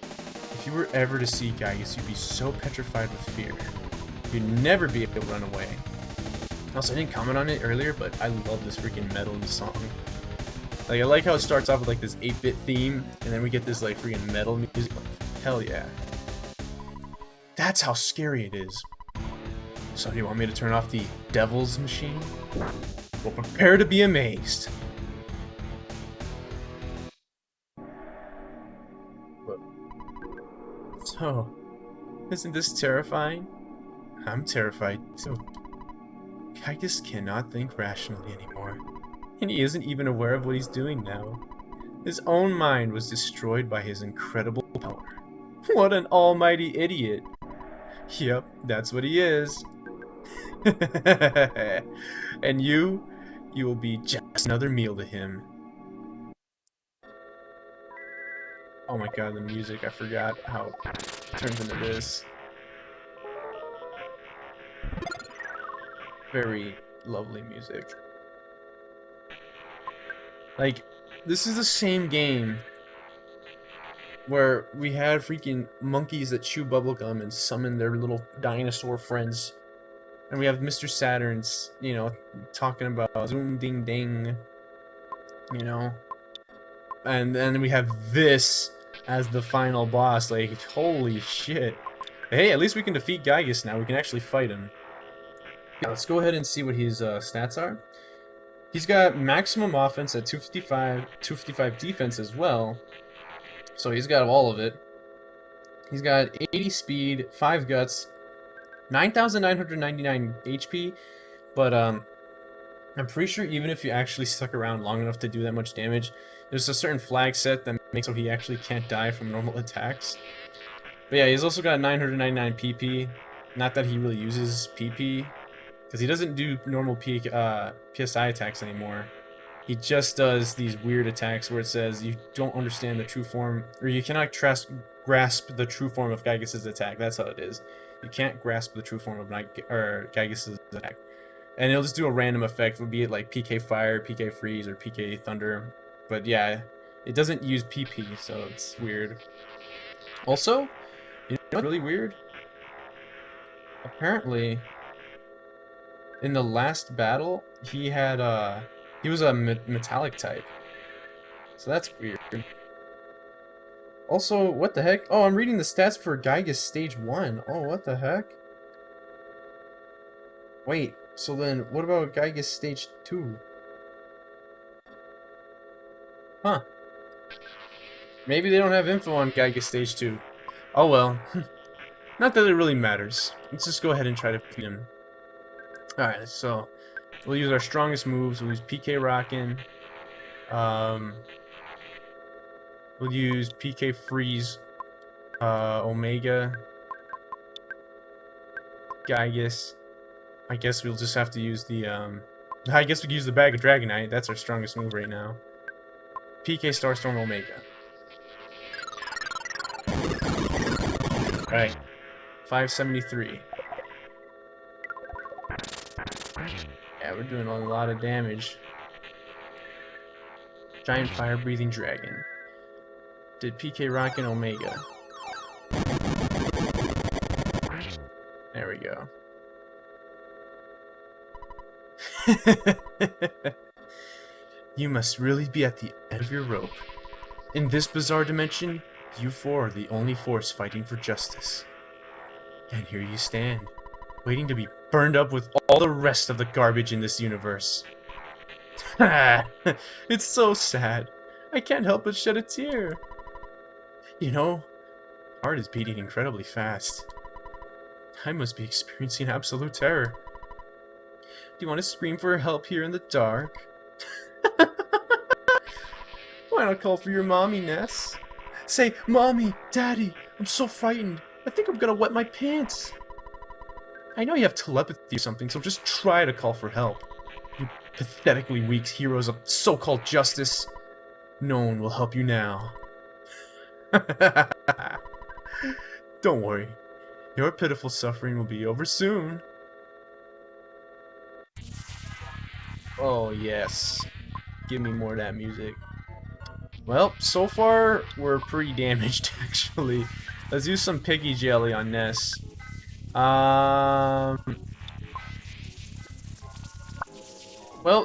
If you were ever to see Giygas, you'd be so petrified with fear. You'd never be able to run away. Also, I didn't comment on it earlier, but I love this freaking metal in the song. Like, I like how it starts off with like this 8-bit theme, and then we get this like freaking metal music. Hell yeah. That's how scary it is. So do you want me to turn off the devil's machine? Well, prepare to be amazed. So, isn't this terrifying? I'm terrified too. Giygas cannot think rationally anymore, and he isn't even aware of what he's doing now. His own mind was destroyed by his incredible power. What an almighty idiot. Yep, that's what he is. And you will be just another meal to him. Oh my god, the music, I forgot how it turns into this. Very lovely music. Like, this is the same game where we had freaking monkeys that chew bubblegum and summon their little dinosaur friends. And we have Mr. Saturn's, you know, talking about zoom ding ding, you know. And then we have this as the final boss. Like, holy shit. Hey, at least we can defeat Giygas now. We can actually fight him. Yeah, let's go ahead and see what his stats are. He's got maximum offense at 255, 255 defense as well. So he's got all of it. He's got 80 speed, 5 guts, 9,999 HP, but I'm pretty sure even if you actually stuck around long enough to do that much damage, there's a certain flag set that makes so he actually can't die from normal attacks. But yeah, he's also got 999 PP. Not that he really uses PP, because he doesn't do normal PSI attacks anymore. He just does these weird attacks where it says you don't understand the true form, or you cannot grasp the true form of Giygas' attack. That's how it is. You can't grasp the true form of Giygas' attack. And it'll just do a random effect, be it like PK Fire, PK Freeze, or PK Thunder. But yeah, it doesn't use PP, so it's weird. Also, you know what's really weird? Apparently, in the last battle, he was a metallic type. So that's weird. Also, what the heck? Oh, I'm reading the stats for Giygas Stage 1. Oh, what the heck? Wait, so then what about Giygas Stage 2? Huh. Maybe they don't have info on Giygas Stage 2. Oh well. Not that it really matters. Let's just go ahead and try to beat him. Alright, so we'll use our strongest moves. We'll use PK Rockin'. We'll use PK Freeze, Omega, Giygas. I guess we'll just have to use the, I guess we can use the Bag of Dragonite. That's our strongest move right now. PK Starstorm Omega. Alright. 573. Yeah, we're doing a lot of damage. Giant fire-breathing dragon. Did PK Rockin' Omega. There we go. You must really be at the end of your rope. In this bizarre dimension, you four are the only force fighting for justice. And here you stand, waiting to be burned up with all the rest of the garbage in this universe. It's so sad. I can't help but shed a tear. You know, heart is beating incredibly fast. I must be experiencing absolute terror. Do you want to scream for help here in the dark? Why not call for your mommy, Ness? Say, Mommy, Daddy, I'm so frightened. I think I'm gonna wet my pants. I know you have telepathy or something, so just try to call for help. You pathetically weak heroes of so-called justice. No one will help you now. Don't worry. Your pitiful suffering will be over soon. Oh, yes. Give me more of that music. Well, so far, we're pretty damaged, actually. Let's use some piggy jelly on Ness. Well,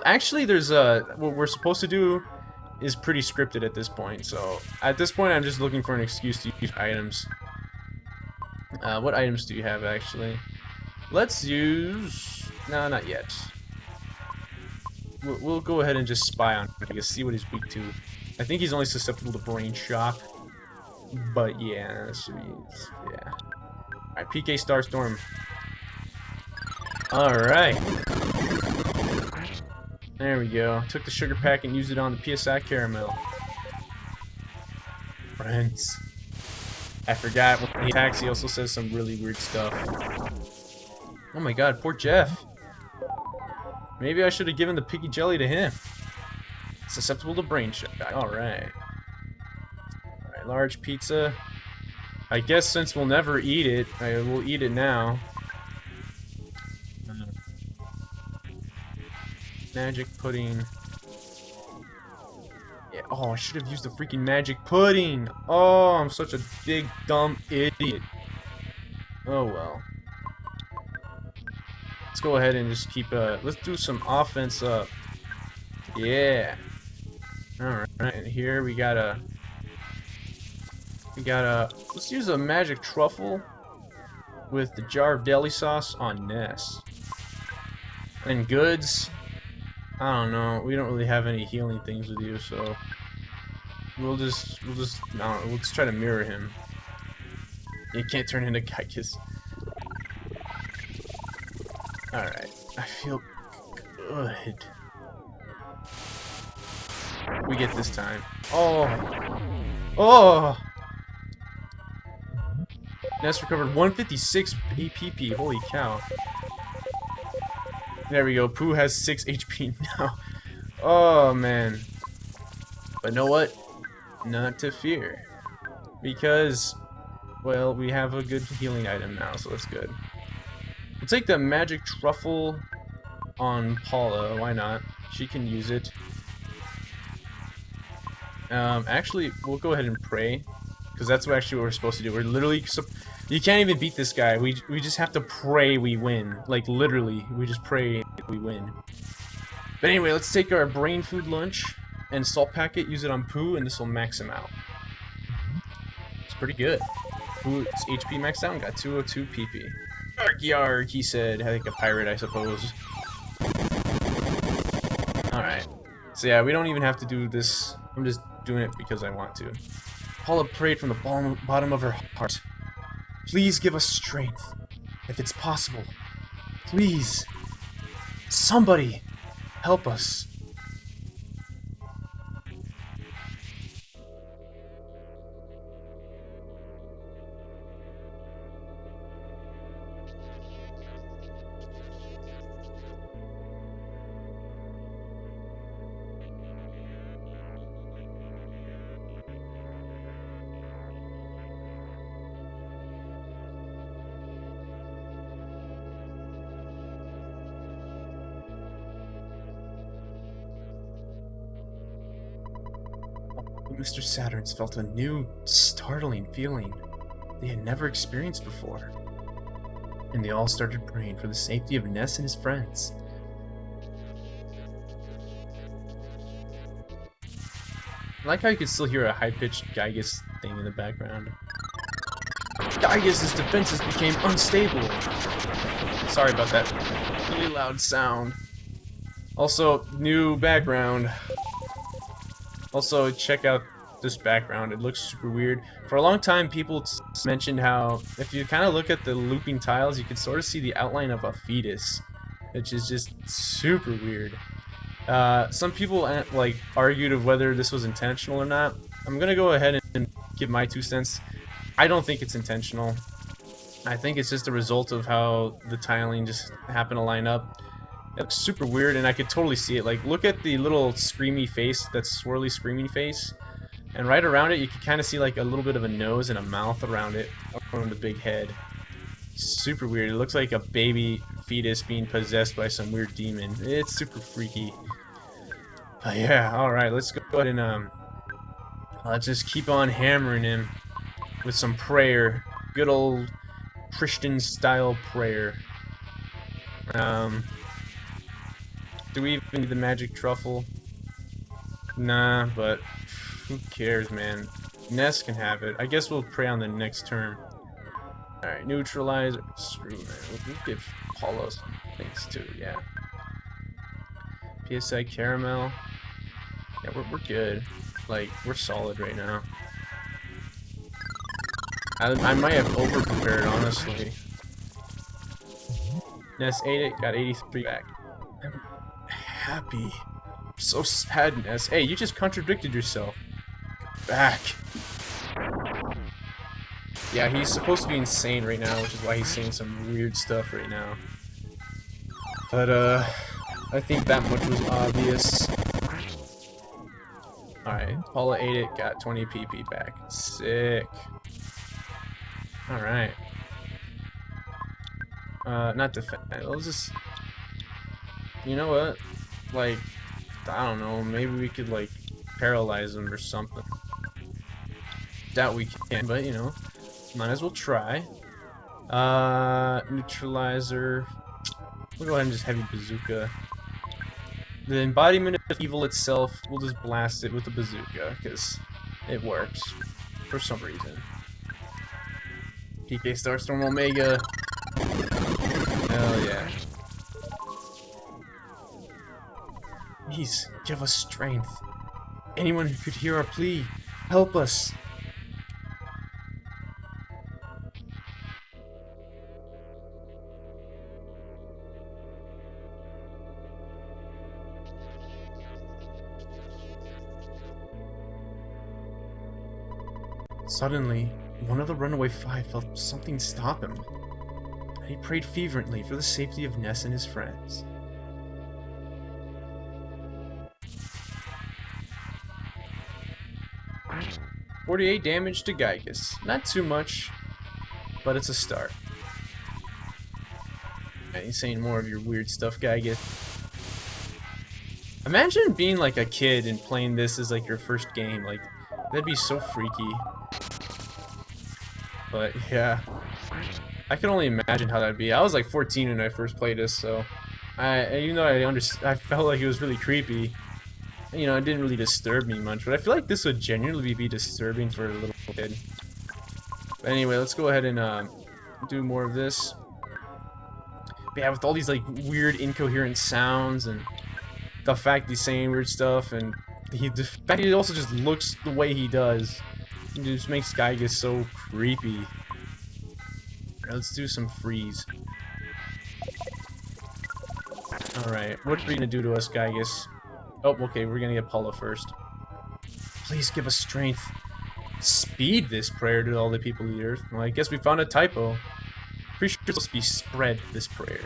actually, there's what we're supposed to do is pretty scripted at this point. So, at this point, I'm just looking for an excuse to use items. What items do you have, actually? Let's use... No, not yet. We'll go ahead and just spy on him, see what he's weak to. I think he's only susceptible to brain shock. But yeah, that should be... yeah. Alright, PK Starstorm. Alright. There we go. Took the sugar pack and used it on the PSI caramel. Friends. I forgot when he attacks, he also says some really weird stuff. Oh my god, poor Jeff. Maybe I should have given the piggy jelly to him. Susceptible to brain shock. Alright. Alright, large pizza. I guess since we'll never eat it, we'll eat it now. Magic pudding. Yeah, oh, I should have used the freaking magic pudding! Oh, I'm such a big, dumb idiot. Oh well. Let's go ahead and just keep, let's do some offense up. Yeah. Alright, and here we gotta... let's use a magic truffle with the jar of deli sauce on Ness. And goods, I don't know, we don't really have any healing things with you, so we'll just try to mirror him. You can't turn into Giygas. Alright, I feel good. We get this time. Oh! Oh! Ness recovered 156 APP. Holy cow. There we go. Pooh has 6 HP now. Oh, man. But know what? Not to fear. Because, well, we have a good healing item now, so that's good. We'll take the magic truffle on Paula. Why not? She can use it. Actually, we'll go ahead and pray. Because that's what we're supposed to do. We're literally... you can't even beat this guy. We just have to pray we win. Like, literally. We just pray we win. But anyway, let's take our brain food lunch and salt packet, use it on Pooh, and this will max him out. It's pretty good. Pooh's HP maxed out and got 202 PP. Yarg yarg, he said. Like a pirate, I suppose. Alright. So yeah, we don't even have to do this. I'm just doing it because I want to. Paula prayed from the bottom of her heart. Please give us strength, if it's possible. Please. Somebody, help us. Mr. Saturns felt a new, startling feeling they had never experienced before. And they all started praying for the safety of Ness and his friends. I like how you can still hear a high-pitched Giygas thing in the background. Giygas' defenses became unstable. Sorry about that really loud sound. Also, new background. Also, check out this background. It looks super weird. For a long time, people mentioned how if you kind of look at the looping tiles, you can sort of see the outline of a fetus, which is just super weird. Some people like argued of whether this was intentional or not. I'm gonna go ahead and give my 2 cents. I don't think it's intentional. I think it's just a result of how the tiling just happened to line up. It looks super weird, and I could totally see it. Like, look at the little screamy face, that swirly screaming face, and right around it you can kind of see like a little bit of a nose and a mouth around it, around the big head. Super weird. It looks like a baby fetus being possessed by some weird demon. It's super freaky. But yeah, alright, let's go ahead and let's just keep on hammering him with some prayer. Good old Christian style prayer. Do we even need the magic truffle? Nah, but who cares, man? Ness can have it. I guess we'll pray on the next turn. Alright, neutralizer. Screw, man. We'll give Paula some things too, yeah. PSI caramel. Yeah, we're good. Like, we're solid right now. I might have over-prepared, honestly. Ness ate it, got 83 back. I'm happy. I'm so sad, Ness. Hey, you just contradicted yourself. Back. Yeah, he's supposed to be insane right now, which is why he's saying some weird stuff right now. But, I think that much was obvious. Alright, Paula ate it, got 20 PP back. Sick. Alright. Not defend. Let's just... You know what? Like, I don't know, maybe we could, like, paralyze him or something. Doubt we can, but, you know, might as well try. Neutralizer. We'll go ahead and just heavy bazooka. The embodiment of evil itself, we'll just blast it with the bazooka, because it works. For some reason. PK Starstorm Omega. Hell yeah. Please, give us strength. Anyone who could hear our plea, help us. Suddenly, one of the runaway 5 felt something stop him, and he prayed fervently for the safety of Ness and his friends. "48 damage to Giygas. Not too much, but it's a start." I ain't saying more of your weird stuff, Giygas. Imagine being like a kid and playing this as like your first game. Like, that'd be so freaky. But yeah, I can only imagine how that'd be. I was like 14 when I first played this, so even though I felt like it was really creepy. You know, it didn't really disturb me much, but I feel like this would genuinely be disturbing for a little kid. But anyway, let's go ahead and do more of this. But yeah, with all these like weird incoherent sounds and the fact he's saying weird stuff, and the fact he also just looks the way he does, it just makes Giygas so creepy. Alright, let's do some freeze. Alright, what are you gonna do to us, Giygas? Oh, okay, we're gonna get Paula first. Please give us strength. Speed this prayer to all the people of the earth. Well, I guess we found a typo. Pretty sure it's supposed to be spread this prayer.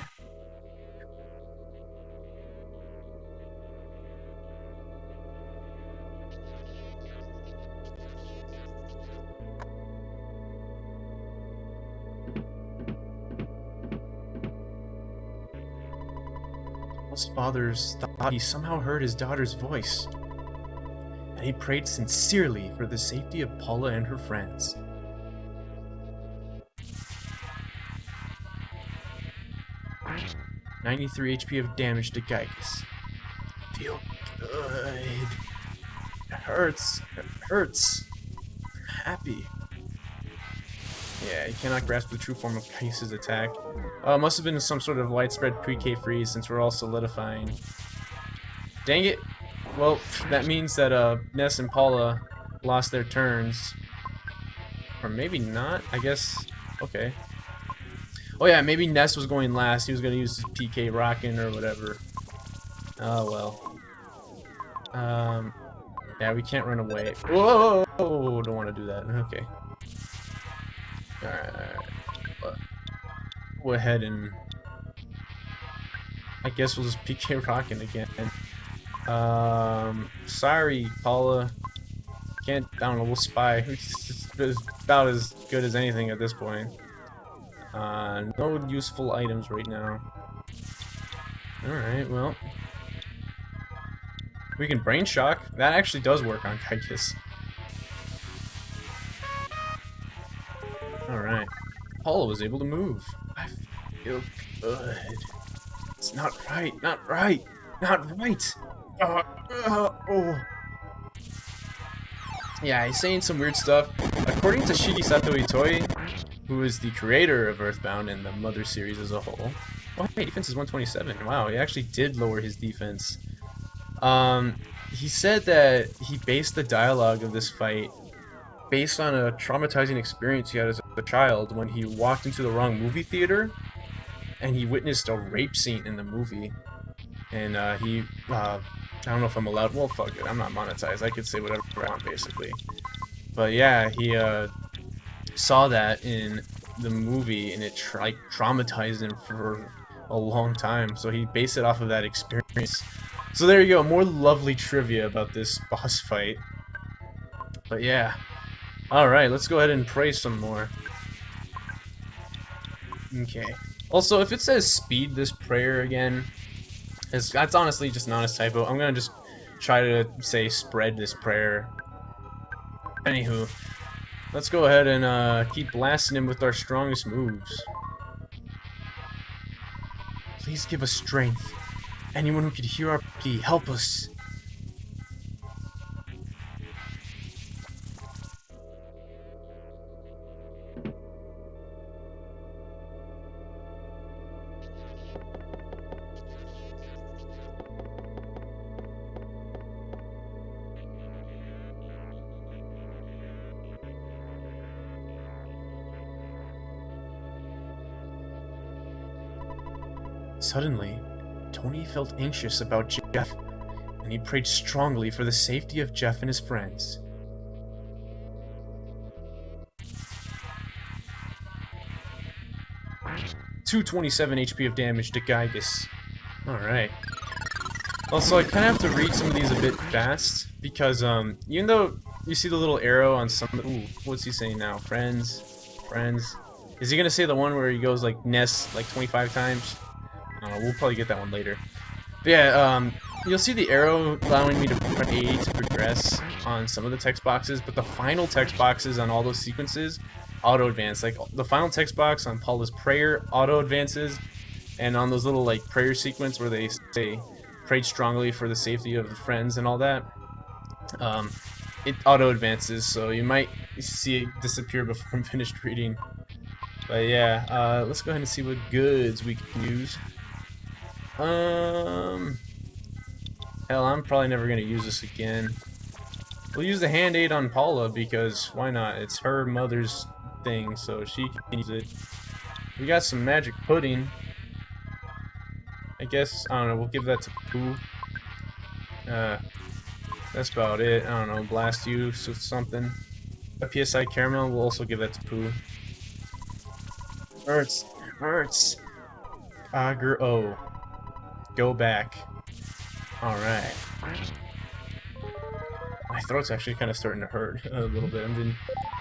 Paul's fathers thought he somehow heard his daughter's voice, and he prayed sincerely for the safety of Paula and her friends. "93 HP of damage to Giygas. Feel good. It hurts. It hurts. I'm happy." Yeah, you cannot grasp the true form of Giygas' attack. Must have been some sort of widespread pre-K freeze since we're all solidifying. Dang it. Well, that means that Ness and Paula, lost their turns. Or maybe not, I guess. Okay. Oh yeah, maybe Ness was going last. He was gonna use his PK rockin' or whatever. Oh well. Yeah, we can't run away. Whoa! Don't want to do that. Okay. Alright. Go ahead and... I guess we'll just PK rockin' again. Sorry, Paula. Can't... I don't know, we'll spy. It's about as good as anything at this point. No useful items right now. Alright, well... We can brain shock. That actually does work on Giygas. Alright. Paula was able to move. I feel good. It's not right. Not right. Not right. Oh. Yeah, he's saying some weird stuff. According to Shigesato Itoi, who is the creator of EarthBound and the Mother series as a whole. Oh, hey, defense is 127. Wow, he actually did lower his defense. He said that he based the dialogue of this fight based on a traumatizing experience he had as a child when he walked into the wrong movie theater and he witnessed a rape scene in the movie. And I don't know if I'm allowed. Well, fuck it, I'm not monetized. I could say whatever I want, basically. But yeah, he saw that in the movie and it like traumatized him for a long time. So he based it off of that experience. So there you go, more lovely trivia about this boss fight. But yeah. Alright, let's go ahead and pray some more. Okay. Also, if it says speed this prayer again, that's honestly just an honest typo. I'm gonna just try to say spread this prayer. Anywho, let's go ahead and keep blasting him with our strongest moves. Please give us strength. Anyone who could hear our plea, help us. Suddenly, Tony felt anxious about Jeff, and he prayed strongly for the safety of Jeff and his friends. $227 HP of damage to Giygas. Alright. Also, I kind of have to read some of these a bit fast, because, even though you see the little arrow on some... Ooh, what's he saying now? Friends? Friends? Is he gonna say the one where he goes, like, Ness, like, 25 times? I don't know, we'll probably get that one later. But yeah, you'll see the arrow allowing me to press A to progress on some of the text boxes, but the final text boxes on all those sequences auto-advance. Like, the final text box on Paula's prayer auto-advances, and on those little, like, prayer sequence where they say, prayed strongly for the safety of the friends and all that, it auto-advances, so you might see it disappear before I'm finished reading. But yeah, let's go ahead and see what goods we can use. Hell, I'm probably never gonna use this again. We'll use the hand-aid on Paula because why not? It's her mother's thing, so she can use it. We got some magic pudding. I guess, I don't know, we'll give that to Pooh. That's about it. I don't know, blast you with something. A PSI caramel, we'll also give that to Pooh. Hurts. Hurts. Oh. Go back. Alright. My throat's actually kind of starting to hurt a little bit.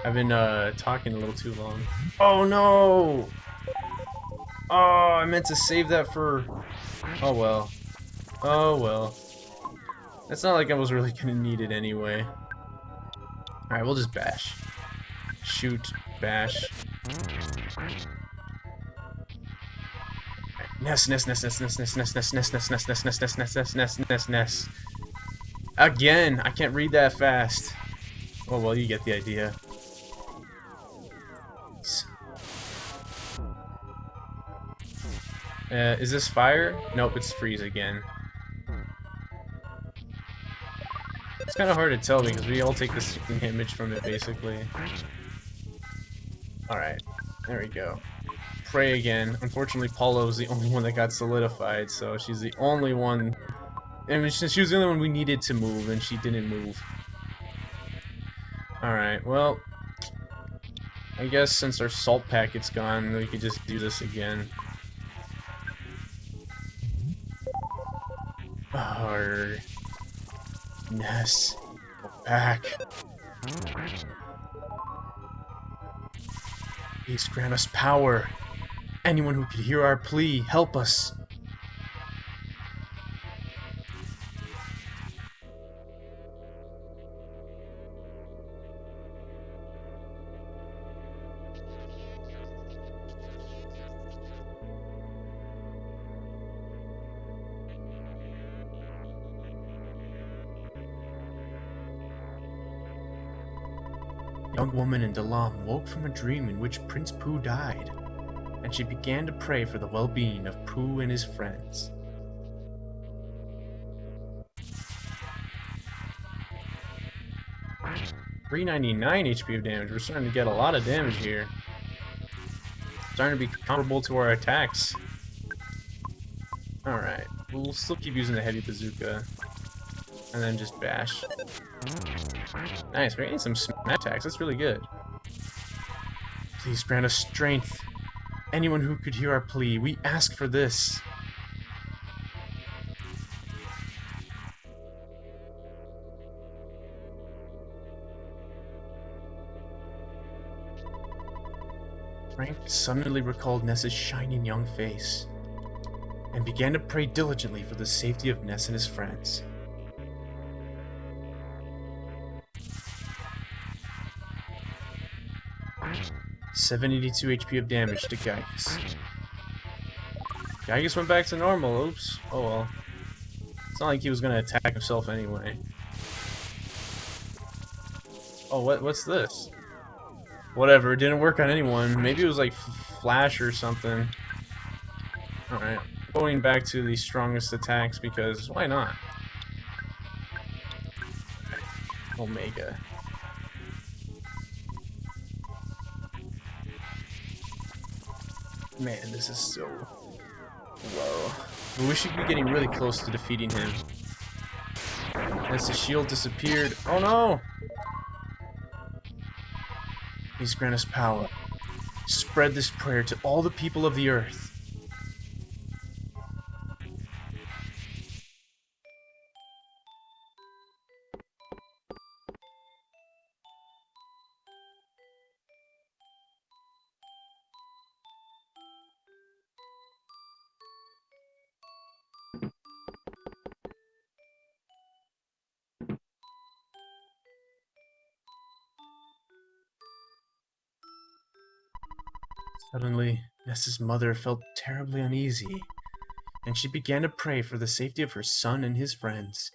I've been talking a little too long. Oh no! Oh, I meant to save that for... Oh well. Oh well. It's not like I was really gonna need it anyway. Alright, we'll just bash. Shoot. Bash. Ness. Again, I can't read that fast. Oh well, you get the idea. Is this fire? Nope, it's freeze again. It's kind of hard to tell because we all take the same image from it, basically. Alright, there we go. Pray again. Unfortunately, Paula was the only one that got solidified, so she's the only one. And she was the only one we needed to move, and she didn't move. Alright, well, I guess since our salt packet's gone, we could just do this again. Arrgh. Ness, go back. Please grant us power. Anyone who could hear our plea, help us. A young woman in Dalam woke from a dream in which Prince Pooh died, and she began to pray for the well-being of Pooh and his friends. $399 HP of damage. We're starting to get a lot of damage here. Starting to be comparable to our attacks. Alright, we'll still keep using the heavy bazooka. And then just bash. Nice, we're getting some smash attacks, that's really good. Please grant us strength. Anyone who could hear our plea, we ask for this. Frank suddenly recalled Ness's shining young face, and began to pray diligently for the safety of Ness and his friends. $782 HP of damage to Giygas. Giygas went back to normal, oops. Oh well. It's not like he was gonna attack himself anyway. Oh, what's this? Whatever, it didn't work on anyone. Maybe it was like Flash or something. Alright, going back to the strongest attacks because why not? Omega. Man, this is so low. I wish we could be getting really close to defeating him. As the shield disappeared. Oh no! Please grant us power. Spread this prayer to all the people of the earth. Suddenly, Ness's mother felt terribly uneasy, and she began to pray for the safety of her son and his friends.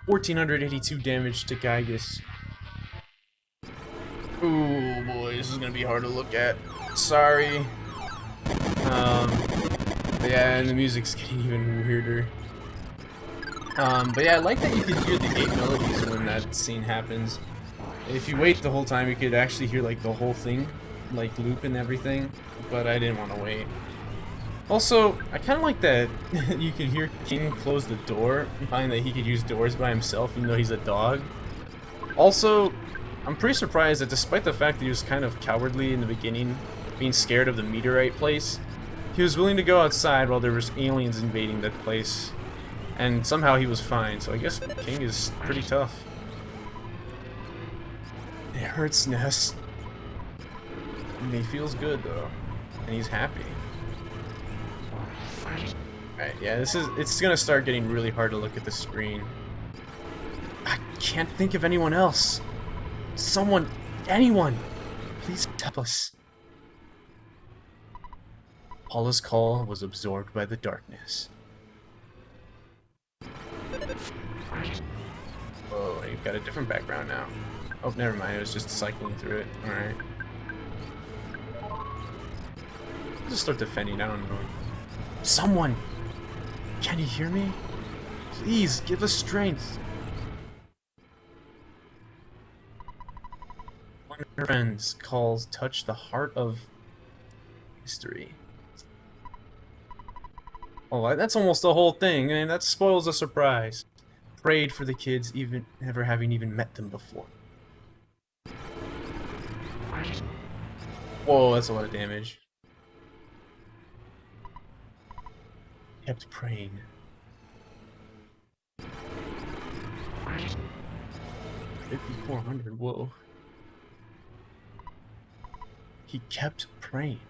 $1,482 damage to Giygas. Ooh boy, this is gonna be hard to look at. Sorry. But yeah, and the music's getting even weirder. But yeah, I like that you can hear the gate melodies when that scene happens. If you wait the whole time, you could actually hear like the whole thing, like loop and everything. But I didn't want to wait. Also, I kind of like that you can hear King close the door, implying that he could use doors by himself, even though he's a dog. Also, I'm pretty surprised that despite the fact that he was kind of cowardly in the beginning, being scared of the meteorite place, he was willing to go outside while there was aliens invading that place. And somehow he was fine, so I guess King is pretty tough. It hurts, Ness. And he feels good, though. And he's happy. Alright, yeah, it's gonna start getting really hard to look at the screen. I can't think of anyone else. Someone, anyone, please help us. Paula's call was absorbed by the darkness. Whoa, you've got a different background now. Oh, never mind, it was just cycling through it. Alright. just start defending. I don't know. Someone! Can you hear me? Please, give us strength. One of her friends calls touch the heart of history. Oh, that's almost the whole thing, and that spoils the surprise. Prayed for the kids, even never having even met them before. Whoa, that's a lot of damage. Kept praying. $5,400, whoa. He kept praying.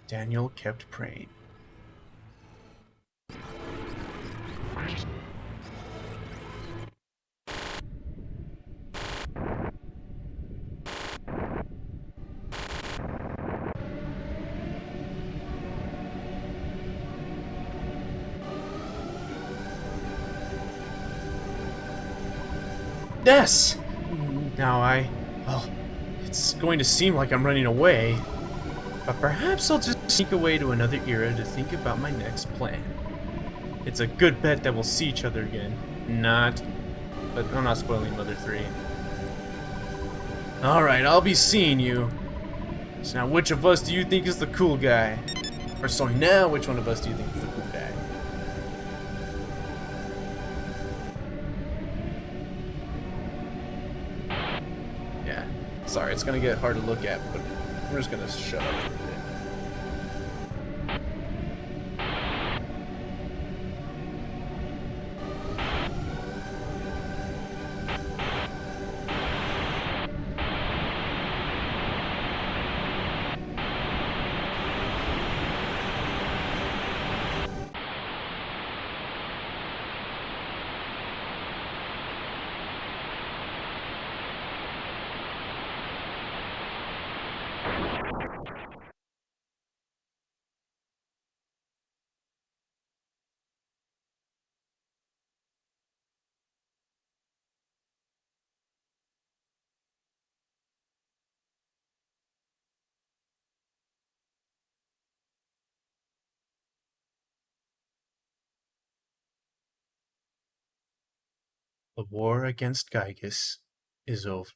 Daniel kept praying. Ness! Now well, it's going to seem like I'm running away, but perhaps I'll just sneak away to another era to think about my next plan. It's a good bet that we'll see each other again. But I'm not spoiling Mother 3. Alright, I'll be seeing you. So now which of us do you think is the cool guy? Or so now, which one of us do you think is the cool guy? Yeah, sorry, it's gonna get hard to look at, but we're just gonna shut up for a bit. The war against Giygas is over.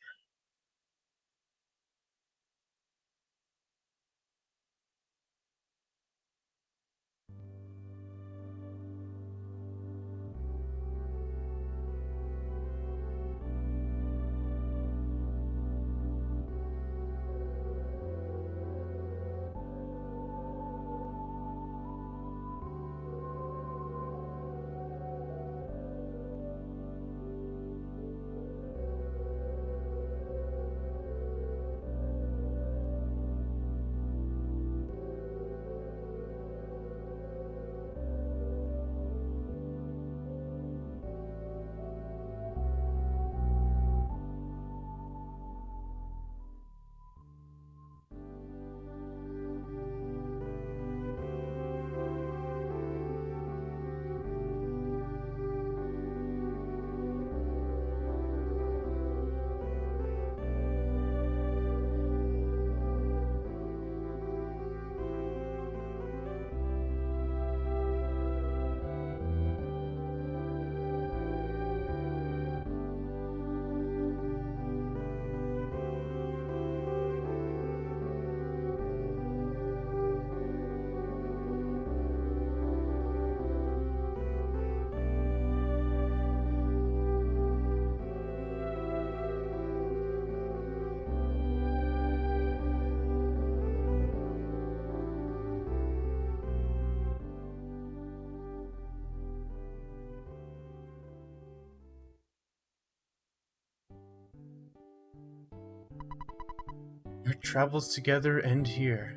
Our travels together end here.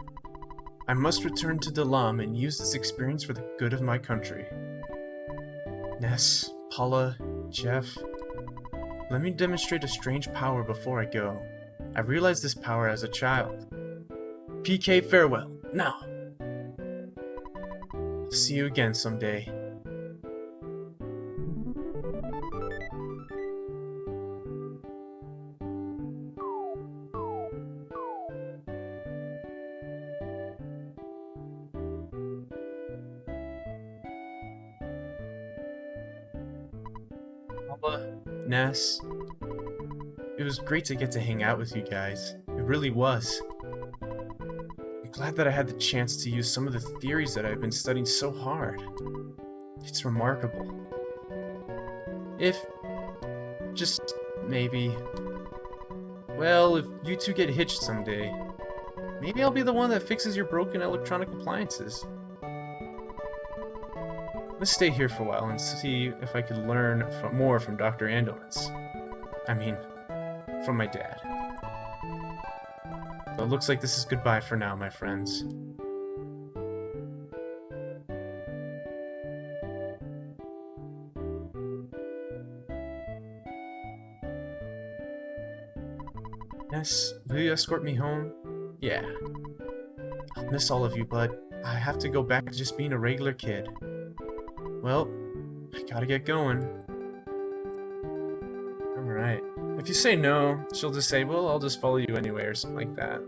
I must return to Dalam and use this experience for the good of my country. Ness, Paula, Jeff, let me demonstrate a strange power before I go. I realized this power as a child. PK, farewell. Now. See you again someday. Paula, Ness. It was great to get to hang out with you guys. It really was. I'm glad that I had the chance to use some of the theories that I've been studying so hard. It's remarkable. If... just... maybe... well, if you two get hitched someday, maybe I'll be the one that fixes your broken electronic appliances. Let's stay here for a while and see if I could learn more from Dr. Andonitz. I mean, from my dad. But it looks like this is goodbye for now, my friends. Ness, will you escort me home? Yeah. I'll miss all of you, but I have to go back to just being a regular kid. Well, I gotta get going. Alright. If you say no, she'll just say, well, I'll just follow you anyway, or something like that.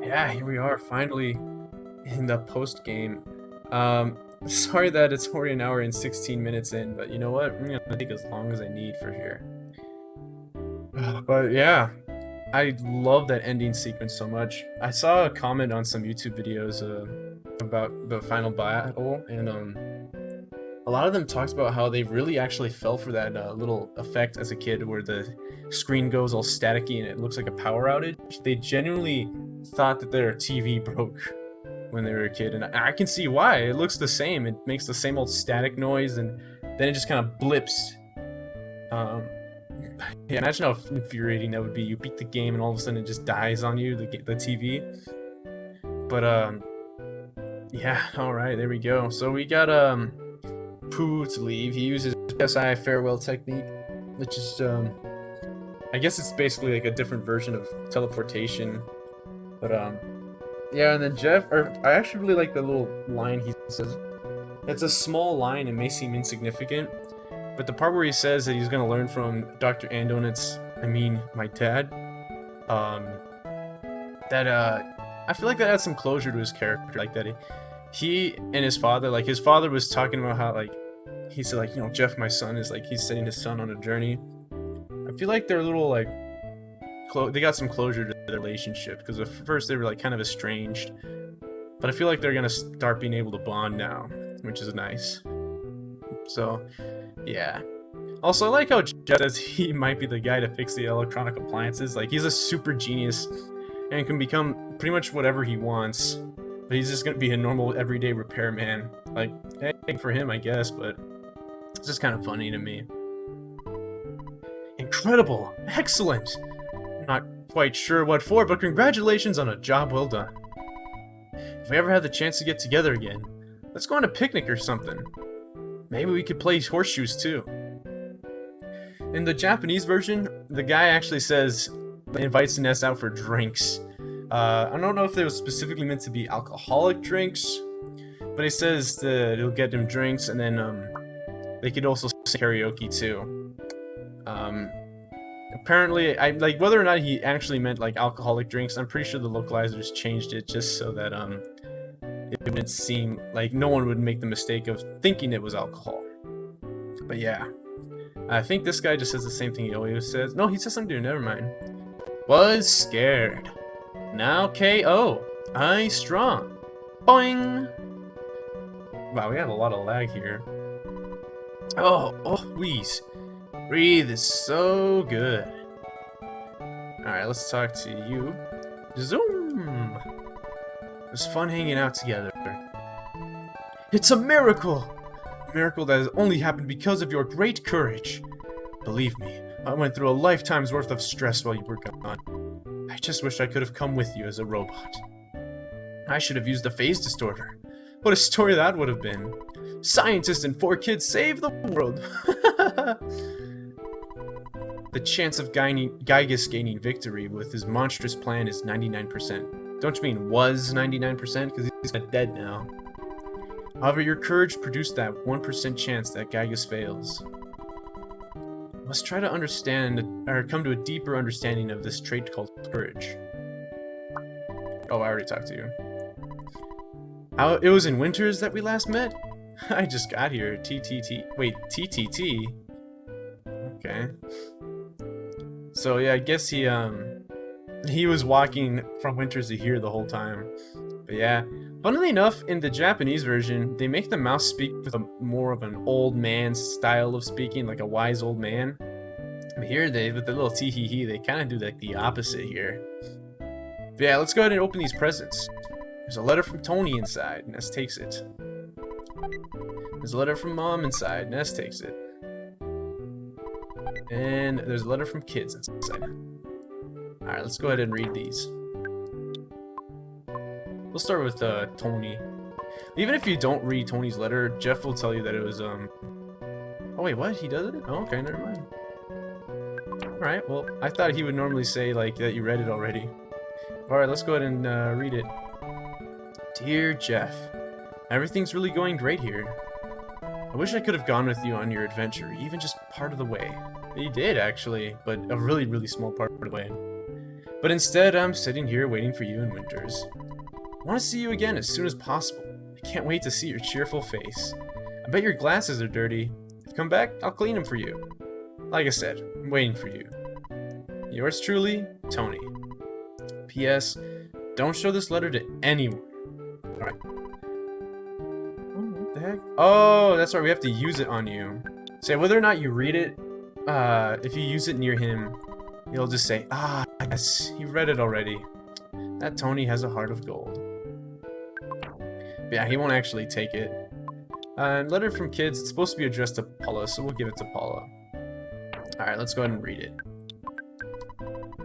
Yeah, here we are, finally in the post-game. Sorry that it's already an hour and 16 minutes in, but you know what? I'm gonna take as long as I need for here. But yeah, I love that ending sequence so much. I saw a comment on some YouTube videos about the final battle, and a lot of them talked about how they really actually fell for that little effect as a kid where the screen goes all staticky and it looks like a power outage. They genuinely thought that their TV broke when they were a kid, and I can see why. It looks the same. It makes the same old static noise, and then it just kind of blips. Yeah, imagine how infuriating that would be. You beat the game and all of a sudden it just dies on you, the TV. But yeah, alright, there we go. So we got Pooh to leave. He uses PSI farewell technique, which is I guess it's basically like a different version of teleportation. But yeah, and then Jeff, I actually really like the little line he says. It's a small line and may seem insignificant, but the part where he says that he's gonna learn from Dr. Andonitz, I mean my dad, I feel like that adds some closure to his character, like that he and his father, like his father was talking about how, like, he said, like, you know, Jeff, my son, is like, he's sending his son on a journey. I feel like they're a little, like, they got some closure to their relationship, because at first they were, like, kind of estranged, but I feel like they're gonna start being able to bond now, which is nice. So, yeah. Also, I like how Jeff says he might be the guy to fix the electronic appliances. Like, he's a super genius and can become pretty much whatever he wants. But he's just gonna be a normal, everyday repairman. Like, hey, for him, I guess, but it's just kind of funny to me. Incredible! Excellent! I'm not quite sure what for, but congratulations on a job well done. If we ever have the chance to get together again, let's go on a picnic or something. Maybe we could play horseshoes too. In the Japanese version, the guy actually says, invites Ness out for drinks. I don't know if they were specifically meant to be alcoholic drinks, but he says that he'll get them drinks, and then they could also sing karaoke too. Apparently, like whether or not he actually meant like alcoholic drinks, I'm pretty sure the localizers changed it just so that it wouldn't seem like no one would make the mistake of thinking it was alcohol. But yeah, I think this guy just says the same thing he always says. No, he says something new. Never mind. Was scared. Now KO. I strong. Boing. Wow, we have a lot of lag here. Oh, please. Breathe is so good. Alright, let's talk to you. Zoom. It was fun hanging out together. It's a miracle! A miracle that has only happened because of your great courage. Believe me, I went through a lifetime's worth of stress while you were gone. I just wish I could have come with you as a robot. I should have used the phase distorter. What a story that would have been. Scientists and 4 kids save the world. The chance of Giygas gaining victory with his monstrous plan is 99%. Don't you mean was 99%? Because he's dead now. However, your courage produced that 1% chance that Giygas fails. Must try to understand, or come to a deeper understanding of this trait called courage. Oh, I already talked to you. It was in Winters that we last met? I just got here. TTT. Wait, TTT? Okay. So yeah, I guess he was walking from Winters to here the whole time. But yeah, funnily enough, in the Japanese version, they make the mouse speak with a more of an old man style of speaking, like a wise old man. But here they, with the little tee hee hee, they kind of do like the opposite here. But yeah, let's go ahead and open these presents. There's a letter from Tony inside. Ness takes it. There's a letter from Mom inside. Ness takes it. And there's a letter from Kids inside. Alright, let's go ahead and read these. We'll start with Tony. Even if you don't read Tony's letter, Jeff will tell you that it was Oh wait, what? He does it? Oh, okay, never mind. Alright, well, I thought he would normally say like that you read it already. Alright, let's go ahead and read it. Dear Jeff, everything's really going great here. I wish I could have gone with you on your adventure, even just part of the way. He did, actually, but a really, really small part of the way. But instead, I'm sitting here waiting for you in Winters. I want to see you again as soon as possible. I can't wait to see your cheerful face. I bet your glasses are dirty. If you come back, I'll clean them for you. Like I said, I'm waiting for you. Yours truly, Tony. P.S. Don't show this letter to anyone. Alright. Oh, what the heck? Oh, that's right, we have to use it on you. So whether or not you read it, if you use it near him, he'll just say, ah, yes, he read it already. That Tony has a heart of gold. But yeah, he won't actually take it. Letter from Kids, it's supposed to be addressed to Paula, so we'll give it to Paula. Alright, let's go ahead and read it.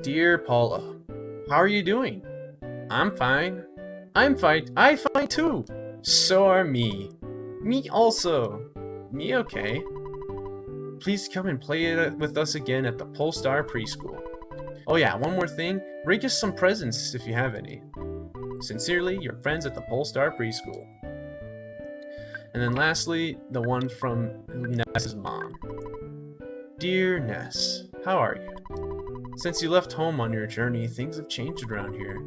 Dear Paula, how are you doing? I'm fine. I'm fine. I'm fine too. So are me. Me also. Me okay. Please come and play it with us again at the Polestar Preschool. Oh yeah, one more thing. Bring us some presents if you have any. Sincerely, your friends at the Polestar Preschool. And then lastly, the one from Ness's mom. Dear Ness, how are you? Since you left home on your journey, things have changed around here.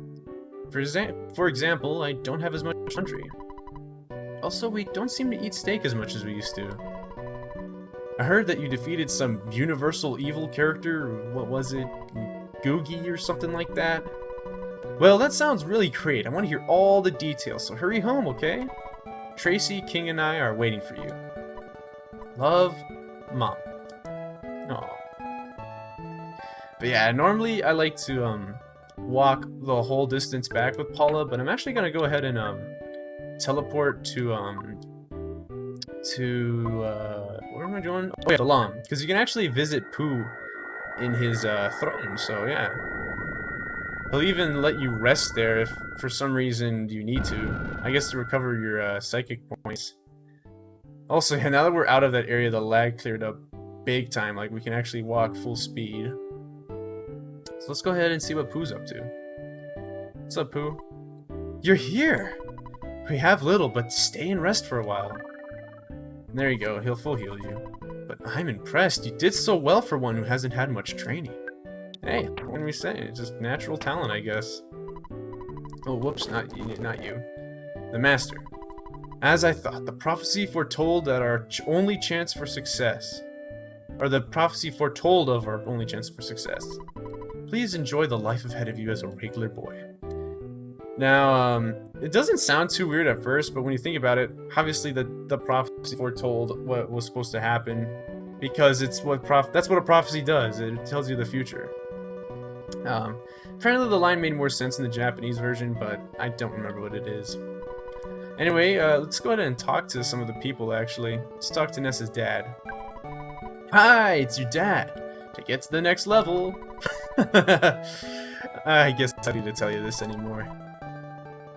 For example, I don't have as much laundry. Also, we don't seem to eat steak as much as we used to. I heard that you defeated some universal evil character, what was it, Googie or something like that? Well, that sounds really great. I want to hear all the details, so hurry home, okay? Tracy, King, and I are waiting for you. Love, Mom. Aww. But yeah, normally I like to walk the whole distance back with Paula, but I'm actually gonna go ahead and teleport to where am I going? Oh yeah, Lam, because you can actually visit Pooh in his throne. So yeah, he'll even let you rest there if for some reason you need to. I guess to recover your psychic points. Also, yeah, now that we're out of that area, the lag cleared up big time. Like we can actually walk full speed. So let's go ahead and see what Pooh's up to. What's up, Pooh? You're here! We have little, but stay and rest for a while. And there you go, he'll full heal you. But I'm impressed, you did so well for one who hasn't had much training. Hey, what can we say? It's just natural talent, I guess. Oh, whoops, not you. The Master. As I thought, the prophecy foretold that our only chance for success. Or the prophecy foretold of our only chance for success. Please enjoy the life ahead of you as a regular boy. Now, it doesn't sound too weird at first, but when you think about it, obviously the prophecy foretold what was supposed to happen, because it's that's what a prophecy does. It tells you the future. Apparently the line made more sense in the Japanese version, but I don't remember what it is. Anyway, let's go ahead and talk to some of the people, actually. Let's talk to Ness's dad. Hi, it's your dad. To get to the next level. I guess I don't need to tell you this anymore.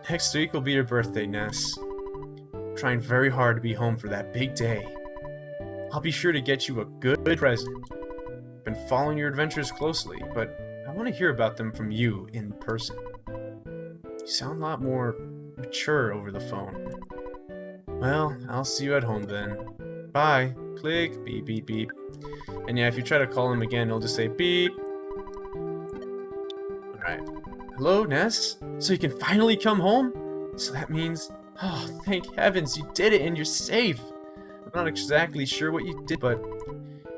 Next week will be your birthday, Ness. I'm trying very hard to be home for that big day. I'll be sure to get you a good present. I've been following your adventures closely, but I want to hear about them from you in person. You sound a lot more mature over the phone. Well, I'll see you at home then. Bye. Click. Beep, beep, beep. And yeah, if you try to call him again, he'll just say beep. Alright. Hello, Ness? So you can finally come home? So that means... Oh, thank heavens, you did it and you're safe! I'm not exactly sure what you did, but...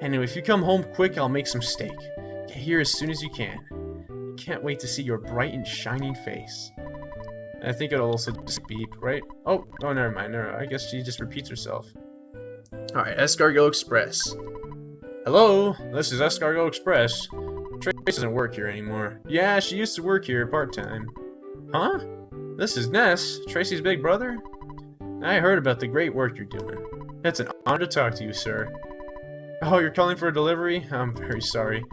Anyway, if you come home quick, I'll make some steak. Get here as soon as you can. Can't wait to see your bright and shining face. I think it'll also just beep, right? Oh, never mind. I guess she just repeats herself. Alright, Escargot Express. Hello, this is Escargot Express. Trace doesn't work here anymore. Yeah, she used to work here part-time. Huh? This is Ness, Tracy's big brother? I heard about the great work you're doing. It's an honor to talk to you, sir. Oh, you're calling for a delivery? I'm very sorry.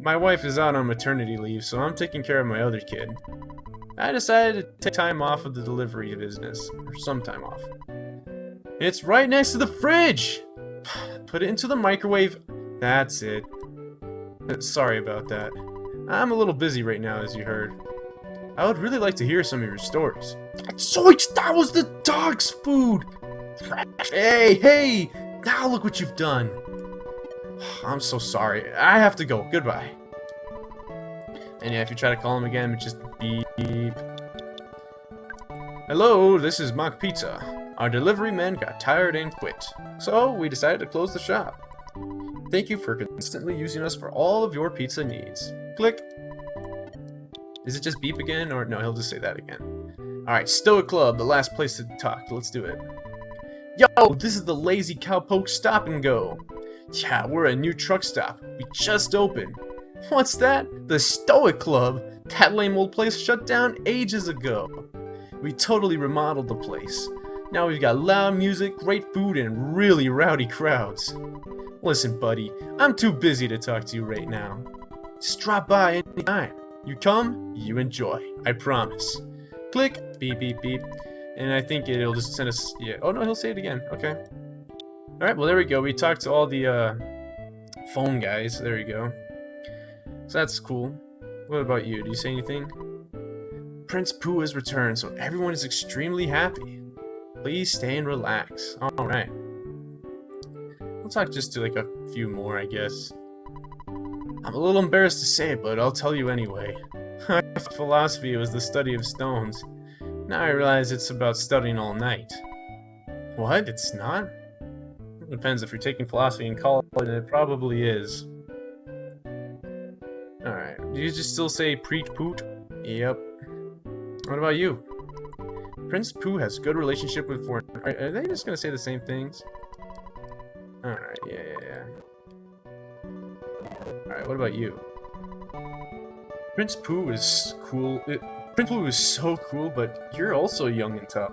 My wife is out on maternity leave, so I'm taking care of my other kid. I decided to take time off of the delivery business, or some time off. It's right next to the fridge! Put it into the microwave. That's it. Sorry about that. I'm a little busy right now, as you heard. I would really like to hear some of your stories. Zoinks! That was the dog's food! Hey! Now look what you've done! I'm so sorry. I have to go. Goodbye. And yeah, if you try to call him again, just beep. Hello, this is Mock Pizza. Our delivery man got tired and quit, so we decided to close the shop. Thank you for consistently using us for all of your pizza needs. Click. Is it just beep again, or no, he'll just say that again. Alright, Stoic Club, the last place to talk. Let's do it. Yo, this is the Lazy Cowpoke Stop and Go. Yeah, we're a new truck stop. We just opened. What's that? The Stoic Club? That lame old place shut down ages ago. We totally remodeled the place. Now we've got loud music, great food, and really rowdy crowds. Listen, buddy, I'm too busy to talk to you right now. Just drop by anytime. You come, you enjoy. I promise. Click. Beep, beep, beep. And I think it'll just send us... Yeah. Oh, no, he'll say it again. Okay. Alright, well, there we go. We talked to all the phone guys. There you go. So that's cool. What about you? Do you say anything? Prince Pooh has returned, so everyone is extremely happy. Please stay and relax. Alright. We'll talk just to like a few more, I guess. I'm a little embarrassed to say it, but I'll tell you anyway. I thought philosophy was the study of stones. Now I realize it's about studying all night. What? It's not? It depends if you're taking philosophy in college, and it probably is. Alright, do you just still say preach poot? Yep. What about you? Prince Pooh has good relationship with foreign... Are they just gonna say the same things? Alright, yeah. Alright, what about you? Prince Pooh is cool. Prince Pooh is so cool, but you're also young and tough.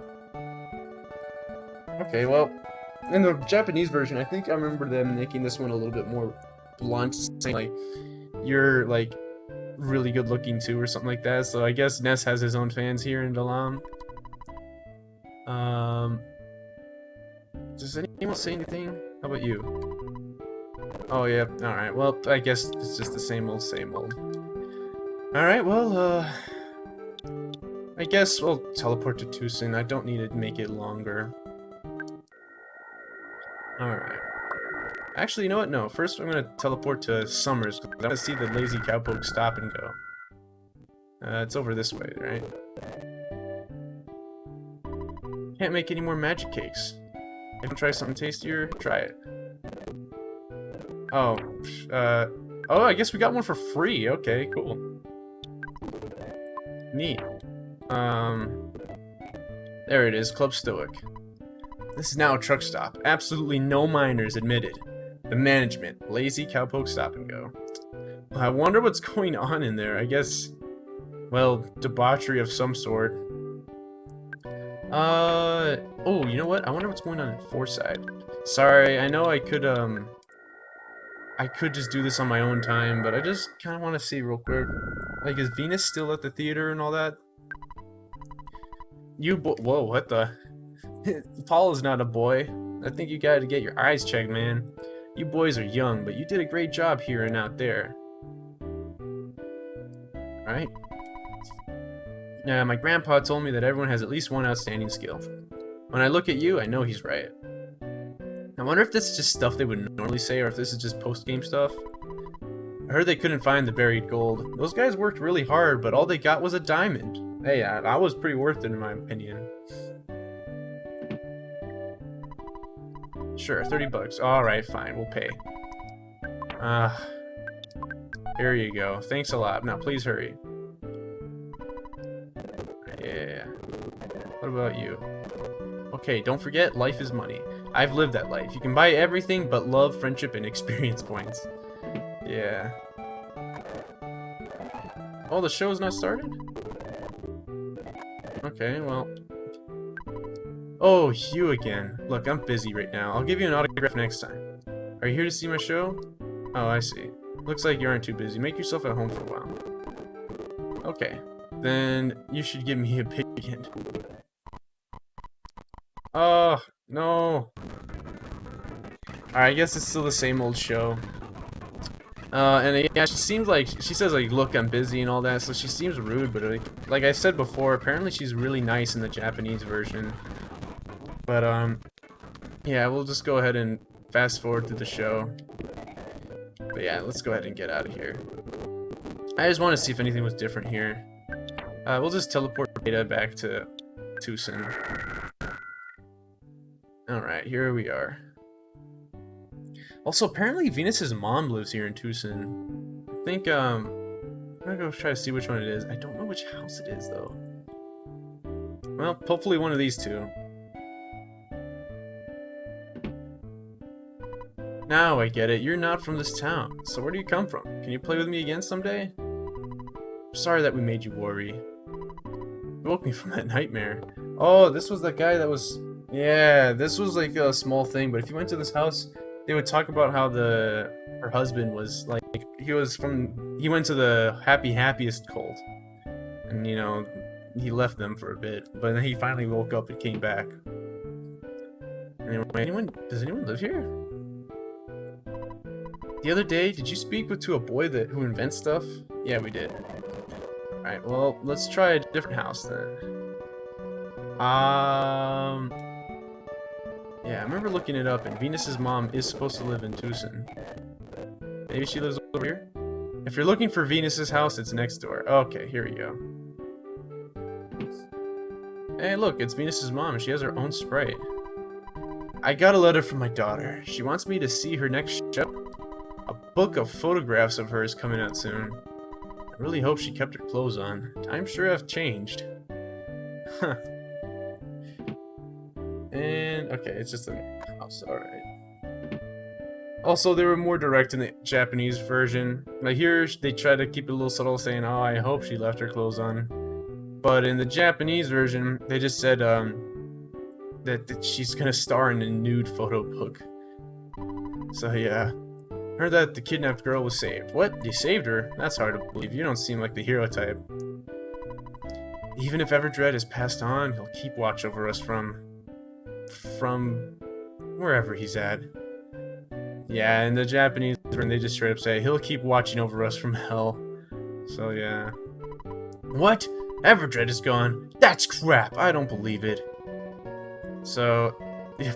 Okay, well, in the Japanese version, I think I remember them making this one a little bit more blunt, saying like, you're like really good looking too, or something like that. So I guess Ness has his own fans here in Dalam. Does anyone say anything? How about you? Oh yeah, alright, well, I guess it's just the same old, same old. Alright, well, I guess we'll teleport to Tucson. I don't need to make it longer. Alright. Actually, you know what? No, first I'm gonna teleport to Summers, because I want to see the Lazy Cowpoke Stop and Go. It's over this way, right? Can't make any more magic cakes. If you try something tastier, try it. Oh, oh, I guess we got one for free. Okay, cool. Neat. There it is, Club Stoic. This is now a truck stop. Absolutely no minors admitted. The management, Lazy Cowpoke Stop and Go. I wonder what's going on in there. I guess, well, debauchery of some sort. Oh, you know what? I wonder what's going on in Forsyth. Sorry, I know I could just do this on my own time, but I just kind of want to see real quick. Like, is Venus still at the theater and all that? Whoa, what the? Paula's not a boy. I think you gotta get your eyes checked, man. You boys are young, but you did a great job here and out there. Right? Yeah, my grandpa told me that everyone has at least one outstanding skill. When I look at you, I know he's right. I wonder if this is just stuff they would normally say, or if this is just post-game stuff. I heard they couldn't find the buried gold. Those guys worked really hard, but all they got was a diamond. Hey, that was pretty worth it in my opinion. Sure, 30 bucks. Alright, fine, we'll pay. Ah, here you go. Thanks a lot. Now please hurry. Yeah. What about you? Okay, don't forget, life is money. I've lived that life. You can buy everything but love, friendship, and experience points. Yeah. Oh, the show's not started? Okay, well. Oh, you again. Look, I'm busy right now. I'll give you an autograph next time. Are you here to see my show? Oh, I see. Looks like you aren't too busy. Make yourself at home for a while. Okay. Then you should give me a big hint. Oh, no. Alright, I guess it's still the same old show. And yeah, she seems like, she says like, look, I'm busy and all that, so she seems rude, but like I said before, apparently she's really nice in the Japanese version. But, yeah, we'll just go ahead and fast forward through the show. But yeah, let's go ahead and get out of here. I just want to see if anything was different here. We'll just teleport Data back to Tucson. Alright, here we are. Also, apparently Venus's mom lives here in Tucson. I think, I'm gonna go try to see which one it is. I don't know which house it is, though. Well, hopefully one of these two. Now I get it. You're not from this town. So where do you come from? Can you play with me again someday? I'm sorry that we made you worry. You woke me from that nightmare. Oh, this was the guy that was... Yeah, this was like a small thing, but if you went to this house, they would talk about how her husband was like, he went to the happiest cult. And, you know, he left them for a bit, but then he finally woke up and came back. Anyway, does anyone live here? The other day, did you speak to a boy who invents stuff? Yeah, we did. Alright, well, let's try a different house then. Yeah, I remember looking it up, and Venus's mom is supposed to live in Tucson. Maybe she lives over here? If you're looking for Venus's house, it's next door. Okay, here we go. Hey, look, it's Venus's mom, and she has her own Sprite. I got a letter from my daughter. She wants me to see her next show. A book of photographs of her is coming out soon. I really hope she kept her clothes on. Times sure have changed. Huh. And, okay, it's just a house, alright. Also, they were more direct in the Japanese version. Like here, they try to keep it a little subtle, saying, oh, I hope she left her clothes on. But in the Japanese version, they just said, that she's gonna star in a nude photo book. So, yeah. Heard that the kidnapped girl was saved. What? You saved her? That's hard to believe. You don't seem like the hero type. Even if Everdred is passed on, he'll keep watch over us from wherever he's at. Yeah, in the Japanese version, they just straight up say, he'll keep watching over us from hell. So, yeah. What? Everdred is gone? That's crap! I don't believe it. So,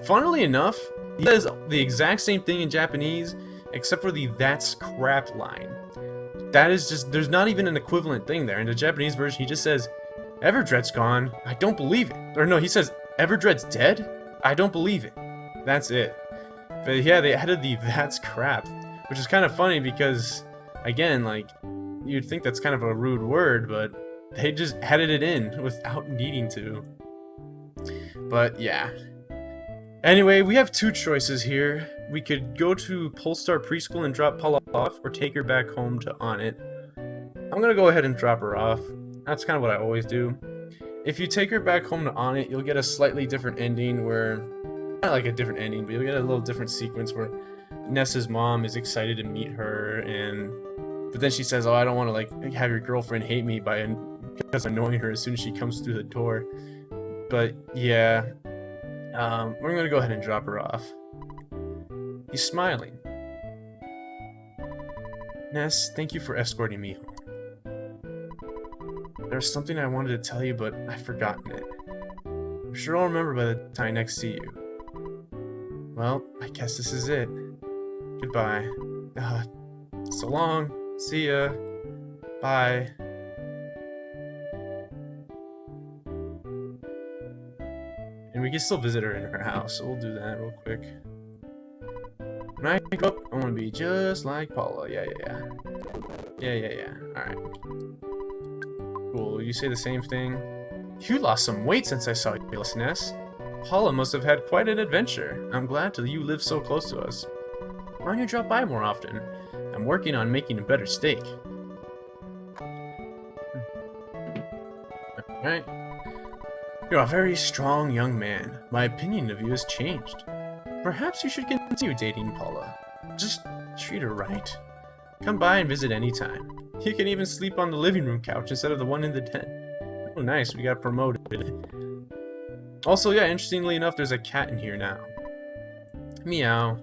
funnily enough, he says the exact same thing in Japanese, except for the "that's crap" line. That is just, there's not even an equivalent thing there. In the Japanese version, he just says, Everdred's gone. I don't believe it. Or no, he says, Everdred's dead? I don't believe it. That's it. But yeah, they added the "that's crap," which is kind of funny because, again, like, you'd think that's kind of a rude word, but they just added it in without needing to. But yeah. Anyway, we have two choices here. We could go to Polestar Preschool and drop Paula off, or take her back home to Onnit. I'm gonna go ahead and drop her off. That's kind of what I always do. If you take her back home to Onnit, you'll get a slightly different ending where... Not like a different ending, but you'll get a little different sequence where Ness's mom is excited to meet her, but then she says, oh, I don't want to like have your girlfriend hate me because I'm annoying her as soon as she comes through the door. But yeah, we're gonna go ahead and drop her off. He's smiling. Ness, thank you for escorting me home. There's something I wanted to tell you, but I've forgotten it. I'm sure I'll remember by the time I next see you. Well, I guess this is it. Goodbye. So long. See ya. Bye. And we can still visit her in her house, so we'll do that real quick. When I grow up, I want to be just like Paula. Yeah. Alright. Cool, you say the same thing? You lost some weight since I saw you last, Ness. Paula must have had quite an adventure. I'm glad you live so close to us. Why don't you drop by more often? I'm working on making a better steak. Alright. You're a very strong young man. My opinion of you has changed. Perhaps you should continue dating Paula. Just treat her right. Come by and visit anytime. You can even sleep on the living room couch instead of the one in the den. Oh nice, we got promoted. Also, yeah, interestingly enough, there's a cat in here now. Meow.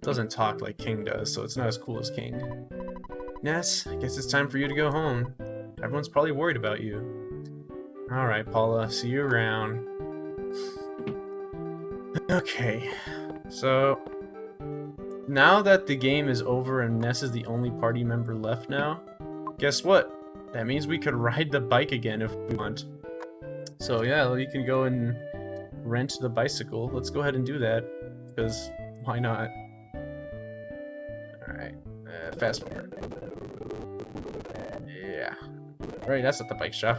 Doesn't talk like King does, so it's not as cool as King. Ness, I guess it's time for you to go home. Everyone's probably worried about you. Alright, Paula, see you around. Okay, so now that the game is over and Ness is the only party member left now, guess what? That means we could ride the bike again if we want. So yeah, you can go and rent the bicycle. Let's go ahead and do that, because why not? Alright, fast forward. Yeah. Alright, that's at the bike shop.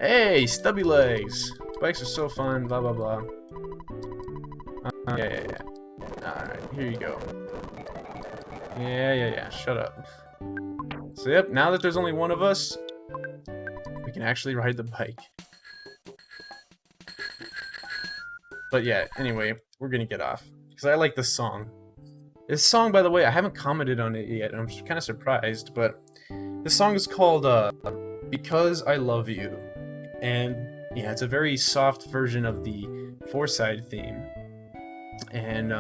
Hey, stubby legs! Bikes are so fun, blah blah blah. Yeah. Alright, here you go. Yeah, shut up. So yep, now that there's only one of us, we can actually ride the bike. But yeah, anyway, we're gonna get off. Because I like this song. This song, by the way, I haven't commented on it yet, and I'm kind of surprised, but this song is called, Because I Love You. And yeah, it's a very soft version of the four-side theme. And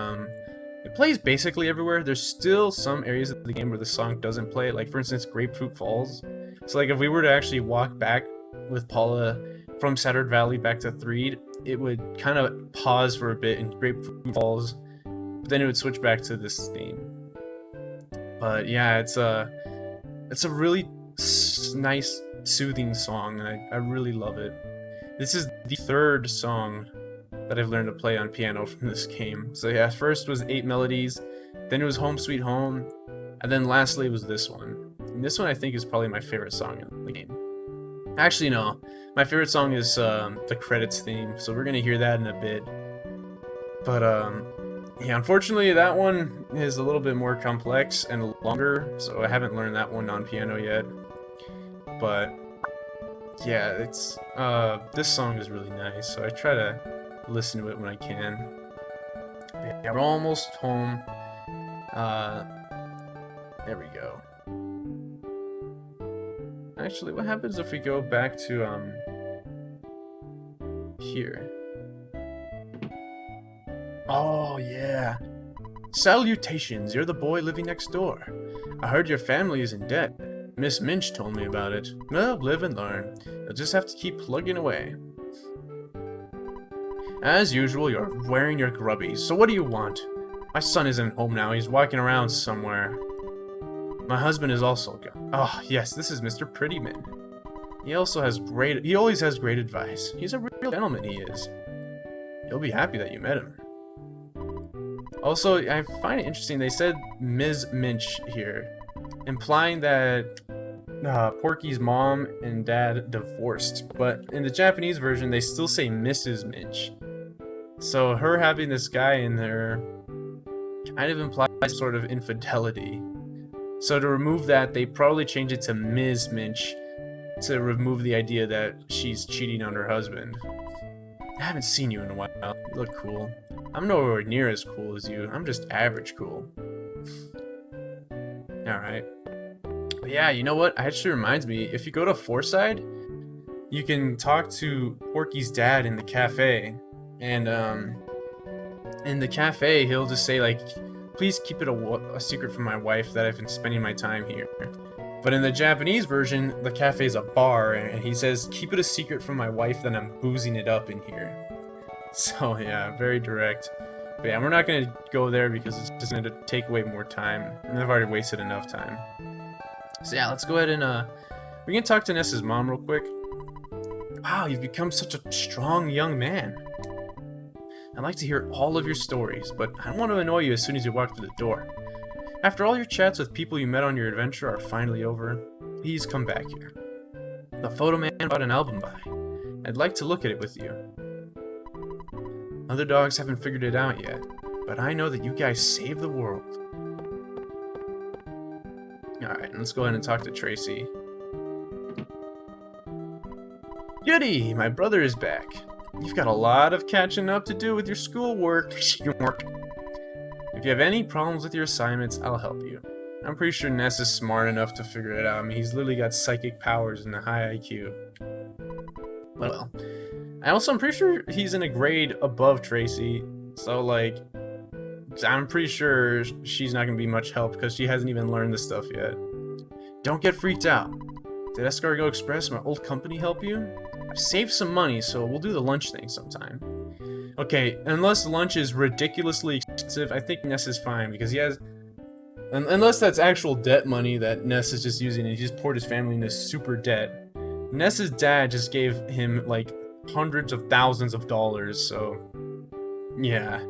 it plays basically everywhere. There's still some areas of the game where the song doesn't play, like for instance Grapefruit Falls. So like if we were to actually walk back with Paula from Saturn Valley back to Threed, it would kind of pause for a bit in Grapefruit Falls, but then it would switch back to this theme. But yeah, it's a really nice, soothing song, and I really love it. This is the third song that I've learned to play on piano from this game. So yeah, first was 8 Melodies, then it was Home Sweet Home, and then lastly was this one. And this one I think is probably my favorite song in the game. Actually no, my favorite song is the credits theme, so we're gonna hear that in a bit. But yeah, unfortunately that one is a little bit more complex and longer, so I haven't learned that one on piano yet. But yeah, it's this song is really nice, so I try to listen to it when I can. But yeah, we're almost home. There we go. Actually, what happens if we go back to here? Oh yeah. Salutations, you're the boy living next door. I heard your family is in debt. Miss Minch told me about it. Well, live and learn. You'll just have to keep plugging away. As usual, you're wearing your grubbies, so what do you want? My son isn't home now, he's walking around somewhere. My husband is also gone. Oh, yes, this is Mr. Prettyman. He always has great advice. He's a real gentleman, he is. You'll be happy that you met him. Also, I find it interesting, they said Ms. Minch here, implying that Porky's mom and dad divorced, but in the Japanese version they still say Mrs. Minch. So her having this guy in there kind of implies sort of infidelity. So to remove that, they probably change it to Ms. Minch to remove the idea that she's cheating on her husband. I haven't seen you in a while. You look cool. I'm nowhere near as cool as you. I'm just average cool. Alright. But yeah, you know what? It actually reminds me, if you go to Fourside, you can talk to Porky's dad in the cafe. And in the cafe, he'll just say like, please keep it a secret from my wife that I've been spending my time here. But in the Japanese version, the cafe is a bar, and he says, keep it a secret from my wife that I'm boozing it up in here. So yeah, very direct. But yeah, we're not going to go there because it's just going to take away more time, and I've already wasted enough time. So yeah, let's go ahead and we can talk to Ness's mom real quick. Wow, you've become such a strong young man. I'd like to hear all of your stories, but I don't want to annoy you as soon as you walk through the door. After all your chats with people you met on your adventure are finally over, please come back here. The photo man brought an album by. I'd like to look at it with you. Other dogs haven't figured it out yet, but I know that you guys saved the world. Alright, let's go ahead and talk to Tracy. Goody! My brother is back. You've got a lot of catching up to do with your schoolwork. If you have any problems with your assignments, I'll help you. I'm pretty sure Ness is smart enough to figure it out. I mean, he's literally got psychic powers and a high IQ. Well, I'm pretty sure he's in a grade above Tracy, so, like, I'm pretty sure she's not going to be much help because she hasn't even learned this stuff yet. Don't get freaked out. Did Escargo Express, my old company, help you? I've saved some money, so we'll do the lunch thing sometime. Okay, unless lunch is ridiculously expensive, I think Ness is fine because he has... Unless that's actual debt money that Ness is just using and he just poured his family into super debt. Ness's dad just gave him, like, hundreds of thousands of dollars, so... yeah.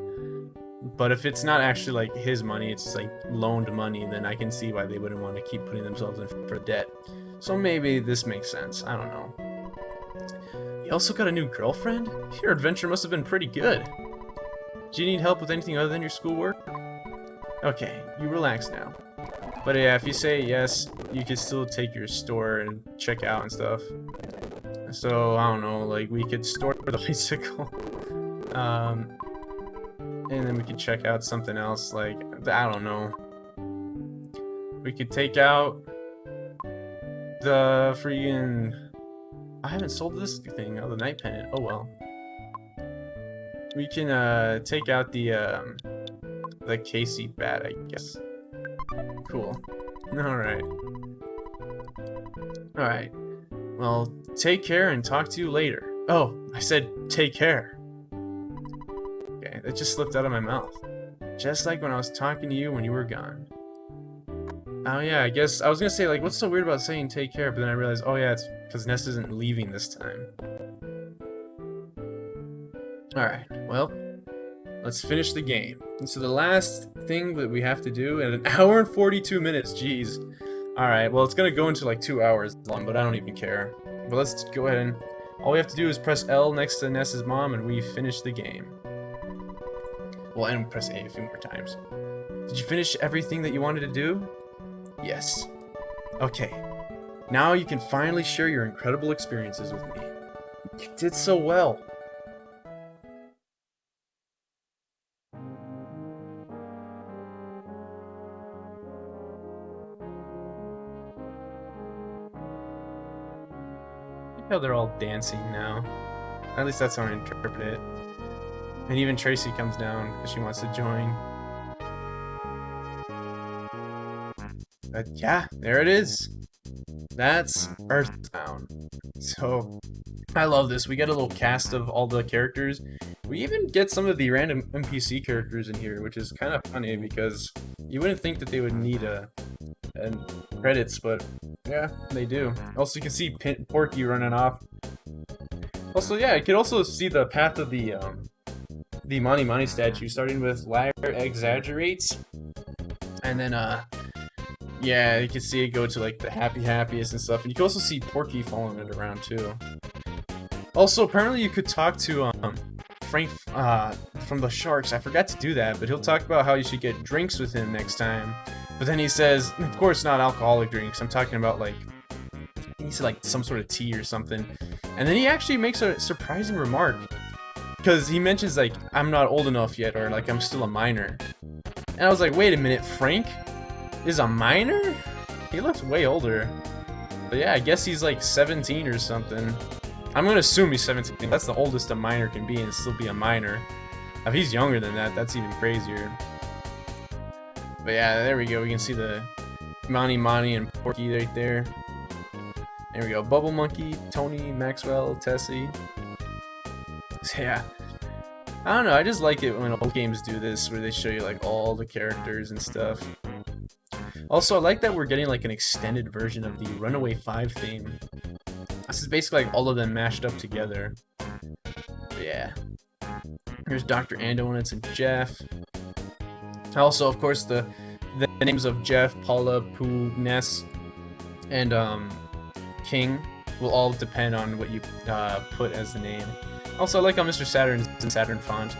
But if it's not actually, like, his money, it's, like, loaned money, then I can see why they wouldn't want to keep putting themselves in for debt. So maybe this makes sense. I don't know. You also got a new girlfriend? Your adventure must have been pretty good. Do you need help with anything other than your schoolwork? Okay, you relax now. But yeah, if you say yes, you can still take your store and check out and stuff. So, I don't know, like, we could store the bicycle. And then we could check out something else, like, I don't know. We could take out the freaking... I haven't sold this thing, the night pendant. Oh well. We can take out the Casey bat, I guess. Cool. Alright. Alright. Well, take care and talk to you later. Oh, I said take care. Okay, that just slipped out of my mouth. Just like when I was talking to you when you were gone. Oh yeah, I guess I was gonna say, like, what's so weird about saying take care, but then I realized, oh yeah, it's because Ness isn't leaving this time. Alright, well, let's finish the game. And so the last thing that we have to do in 1 hour and 42 minutes, jeez. Alright, well, it's gonna go into like 2 hours long, but I don't even care. But let's go ahead and, all we have to do is press L next to Ness's mom and we finish the game. Well, and press A a few more times. Did you finish everything that you wanted to do? Yes. Okay. Now you can finally share your incredible experiences with me. You did so well. Look how they're all dancing now. At least that's how I interpret it. And even Tracy comes down because she wants to join. But yeah, there it is. That's EarthBound. So, I love this. We get a little cast of all the characters. We even get some of the random NPC characters in here, which is kind of funny because you wouldn't think that they would need credits, but yeah, they do. Also, you can see Porky running off. Also, yeah, you can also see the path of the Money Money statue, starting with Liar Exaggerates, and then yeah, you can see it go to like the Happiest and stuff, and you can also see Porky following it around too. Also, apparently you could talk to Frank from the Sharks. I forgot to do that, but he'll talk about how you should get drinks with him next time. But then he says, of course not alcoholic drinks, I'm talking about like, he said like some sort of tea or something. And then he actually makes a surprising remark, because he mentions like, I'm not old enough yet, or like I'm still a minor. And I was like, wait a minute, Frank is a minor? He looks way older. But yeah, I guess he's like 17 or something. I'm gonna assume he's 17. That's the oldest a minor can be and still be a minor. If he's younger than that, that's even crazier. But yeah, there we go. We can see the Monty and Porky right there. There we go. Bubble Monkey, Tony, Maxwell, Tessie. So yeah. I don't know, I just like it when old games do this, where they show you like all the characters and stuff. Also, I like that we're getting like an extended version of the Runaway 5 theme. This is basically like all of them mashed up together. But yeah. Here's Dr. Andowitz and Jeff. Also, of course, the names of Jeff, Paula, Pooh, Ness, and King will all depend on what you put as the name. Also, I like how Mr. Saturn's in Saturn font.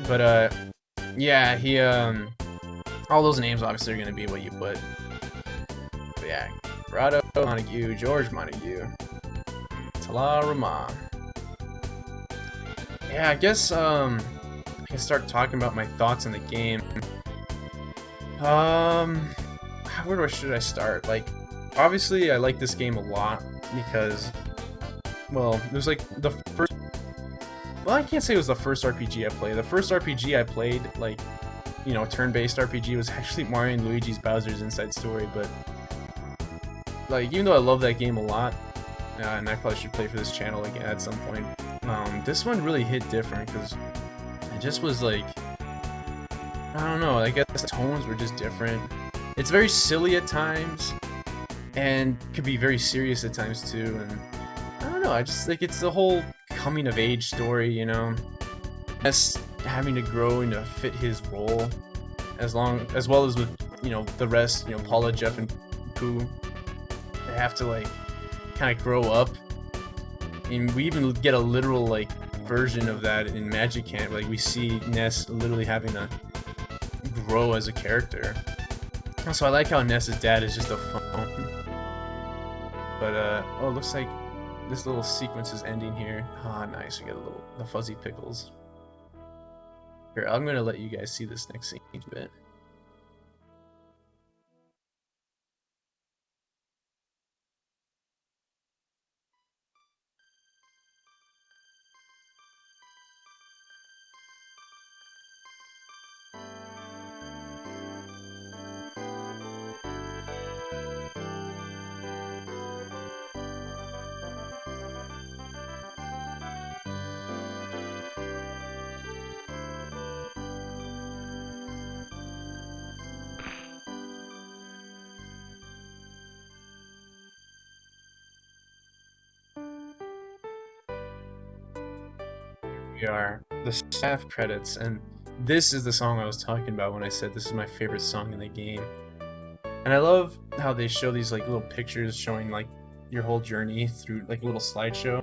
But yeah, he all those names obviously are gonna be what you put. But yeah, Corrado Montague, George Montague, Tala Rama. Yeah, I guess I can start talking about my thoughts on the game. Should I start? Like, obviously, I like this game a lot because, well, it was like the first. Well, I can't say it was the first RPG I played. The first RPG I played, like, you know, turn-based RPG, was actually Mario and Luigi's Bowser's Inside Story. But like, even though I love that game a lot, and I probably should play for this channel again at some point, this one really hit different because it just was like, I don't know, I guess the tones were just different. It's very silly at times, and could be very serious at times too, and I don't know, I just think it's the whole coming of age story, you know, just having to grow and to fit his role, as well as with, you know, the rest, you know, Paula, Jeff, and Pooh. They have to, like, kind of grow up, and we even get a literal, like, version of that in Magic Camp. Like, we see Ness literally having to grow as a character. Also, I like how Ness's dad is just a phone. But oh, it looks like this little sequence is ending here. Ah, nice, we got the fuzzy pickles. Here, I'm gonna let you guys see this next scene a bit. We are the staff credits, and this is the song I was talking about when I said this is my favorite song in the game. And I love how they show these like little pictures showing like your whole journey through like a little slideshow.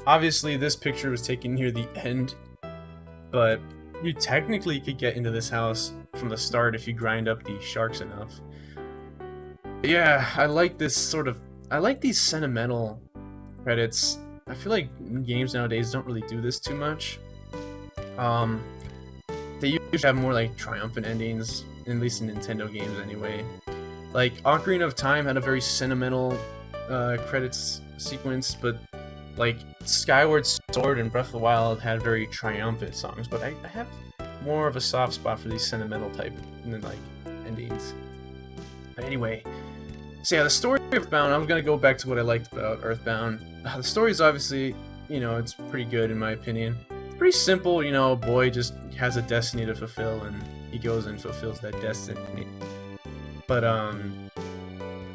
Obviously this picture was taken near the end, but you technically could get into this house from the start if you grind up the sharks enough. But yeah, I like these sentimental credits. I feel like games nowadays don't really do this too much. They usually have more like triumphant endings, at least in Nintendo games anyway. Like Ocarina of Time had a very sentimental credits sequence, but like Skyward Sword and Breath of the Wild had very triumphant songs. But I have more of a soft spot for these sentimental type like endings. But anyway, so yeah, the story of EarthBound, I'm gonna go back to what I liked about EarthBound. The story's obviously, you know, it's pretty good in my opinion. It's pretty simple, you know, a boy just has a destiny to fulfill and he goes and fulfills that destiny. But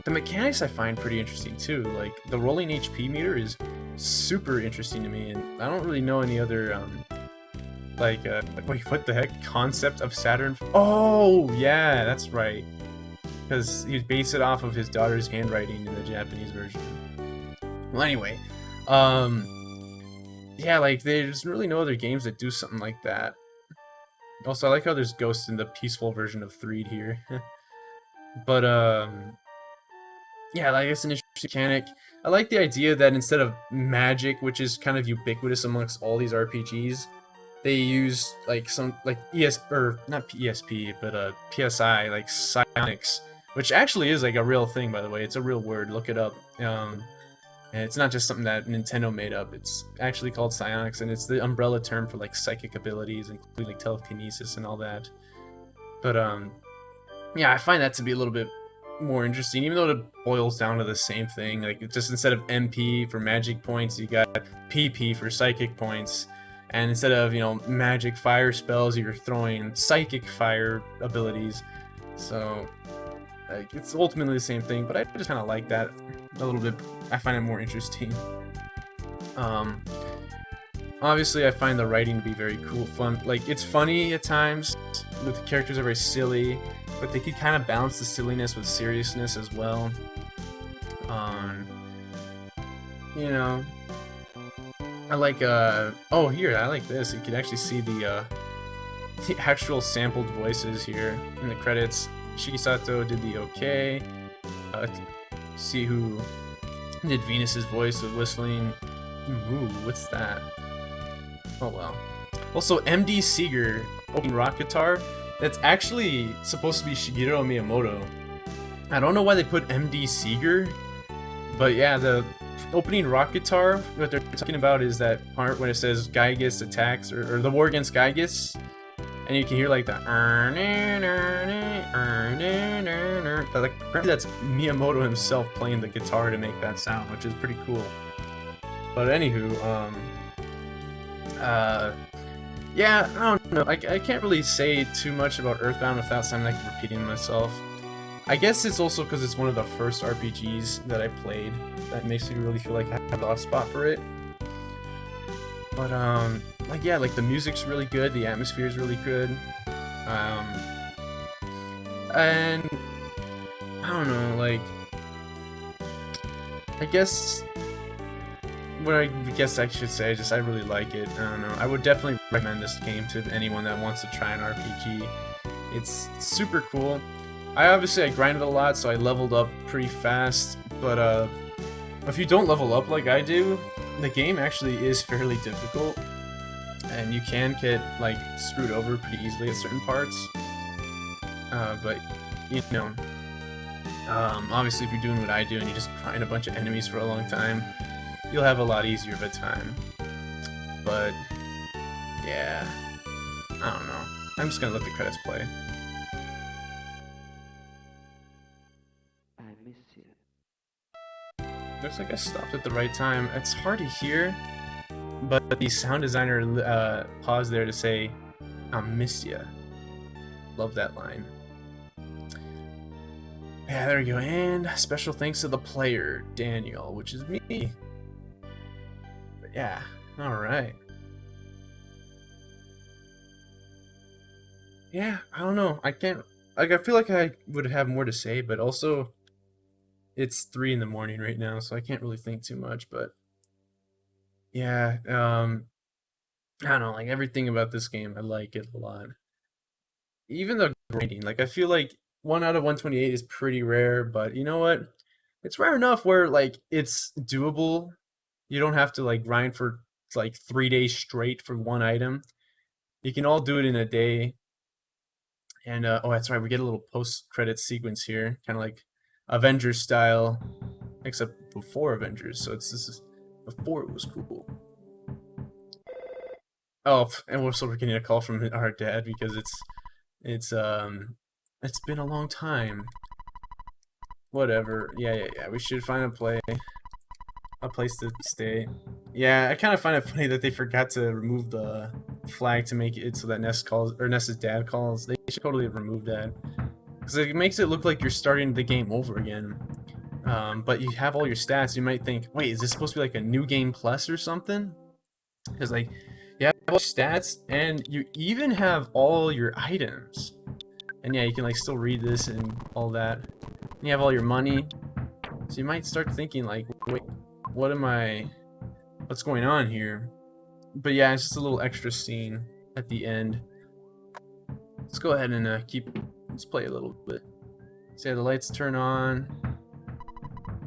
the mechanics I find pretty interesting too. Like the rolling HP meter is super interesting to me, and I don't really know any other wait, what the heck? Concept of Saturn? Oh yeah, that's right. Because he based it off of his daughter's handwriting in the Japanese version. Well, anyway, yeah, like there's really no other games that do something like that. Also, I like how there's ghosts in the peaceful version of 3D here. But yeah, like it's an interesting mechanic. I like the idea that instead of magic, which is kind of ubiquitous amongst all these RPGs, they use like some like not ESP, but PSI, like psionics, which actually is like a real thing, by the way. It's a real word. Look it up. And it's not just something that Nintendo made up. It's actually called psionics, and it's the umbrella term for like psychic abilities, including like telekinesis and all that. But yeah, I find that to be a little bit more interesting, even though it boils down to the same thing. Like, just instead of MP for magic points, you got PP for psychic points, and instead of, you know, magic fire spells, you're throwing psychic fire abilities. So like, it's ultimately the same thing, but I just kind of like that a little bit. I find it more interesting. Obviously, I find the writing to be very cool, fun. Like, it's funny at times, the characters are very silly, but they can kind of balance the silliness with seriousness as well. You know, I like, oh, here, I like this. You can actually see the actual sampled voices here in the credits. Shigesato did the OK. See who did Venus's voice with whistling. Ooh, what's that? Oh well. Also, MD Seeger opening rock guitar. That's actually supposed to be Shigeru Miyamoto. I don't know why they put MD Seeger, but yeah, the opening rock guitar. What they're talking about is that part when it says Giygas attacks, or the war against Giygas, and you can hear like the like apparently that's Miyamoto himself playing the guitar to make that sound, which is pretty cool. But anywho, yeah, I don't know. I can't really say too much about EarthBound without sounding like I'm repeating myself. I guess it's also because it's one of the first RPGs that I played that makes me really feel like I have a soft spot for it. But like yeah, like the music's really good, the atmosphere is really good, and I don't know, like I guess what I guess I should say is just I really like it. I don't know. I would definitely recommend this game to anyone that wants to try an RPG. It's super cool. I grinded a lot, so I leveled up pretty fast, but if you don't level up like I do, the game actually is fairly difficult, and you can get like screwed over pretty easily at certain parts. But you know, obviously if you're doing what I do and you just grind a bunch of enemies for a long time, you'll have a lot easier of a time. But yeah, I don't know. I'm just gonna let the credits play. Looks like I stopped at the right time. It's hard to hear, but the sound designer paused there to say, "I miss ya." Love that line. Yeah, there we go. And special thanks to the player, Daniel, which is me. But yeah, alright. Yeah, I don't know. I can't... Like, I feel like I would have more to say, but also it's 3 in the morning right now, so I can't really think too much, but yeah, I don't know, like everything about this game, I like it a lot. Even the grinding, like I feel like 1 out of 128 is pretty rare, but you know what? It's rare enough where like it's doable. You don't have to like grind for like 3 days straight for one item. You can all do it in a day. And oh, that's right, we get a little post-credit sequence here, kind of like Avengers style, except before Avengers. So this is before it was cool. Oh, and we're also getting a call from our dad because it's been a long time. Whatever. Yeah. We should find a place to stay. Yeah, I kind of find it funny that they forgot to remove the flag to make it so that Ness's dad calls. They should totally have removed that. Because it makes it look like you're starting the game over again. But you have all your stats, you might think, wait, is this supposed to be like a new game plus or something? Because like, you have all your stats, and you even have all your items. And yeah, you can like still read this and all that. And you have all your money. So you might start thinking like, wait, what's going on here? But yeah, it's just a little extra scene at the end. Let's go ahead and let's play a little bit. So yeah, the lights turn on.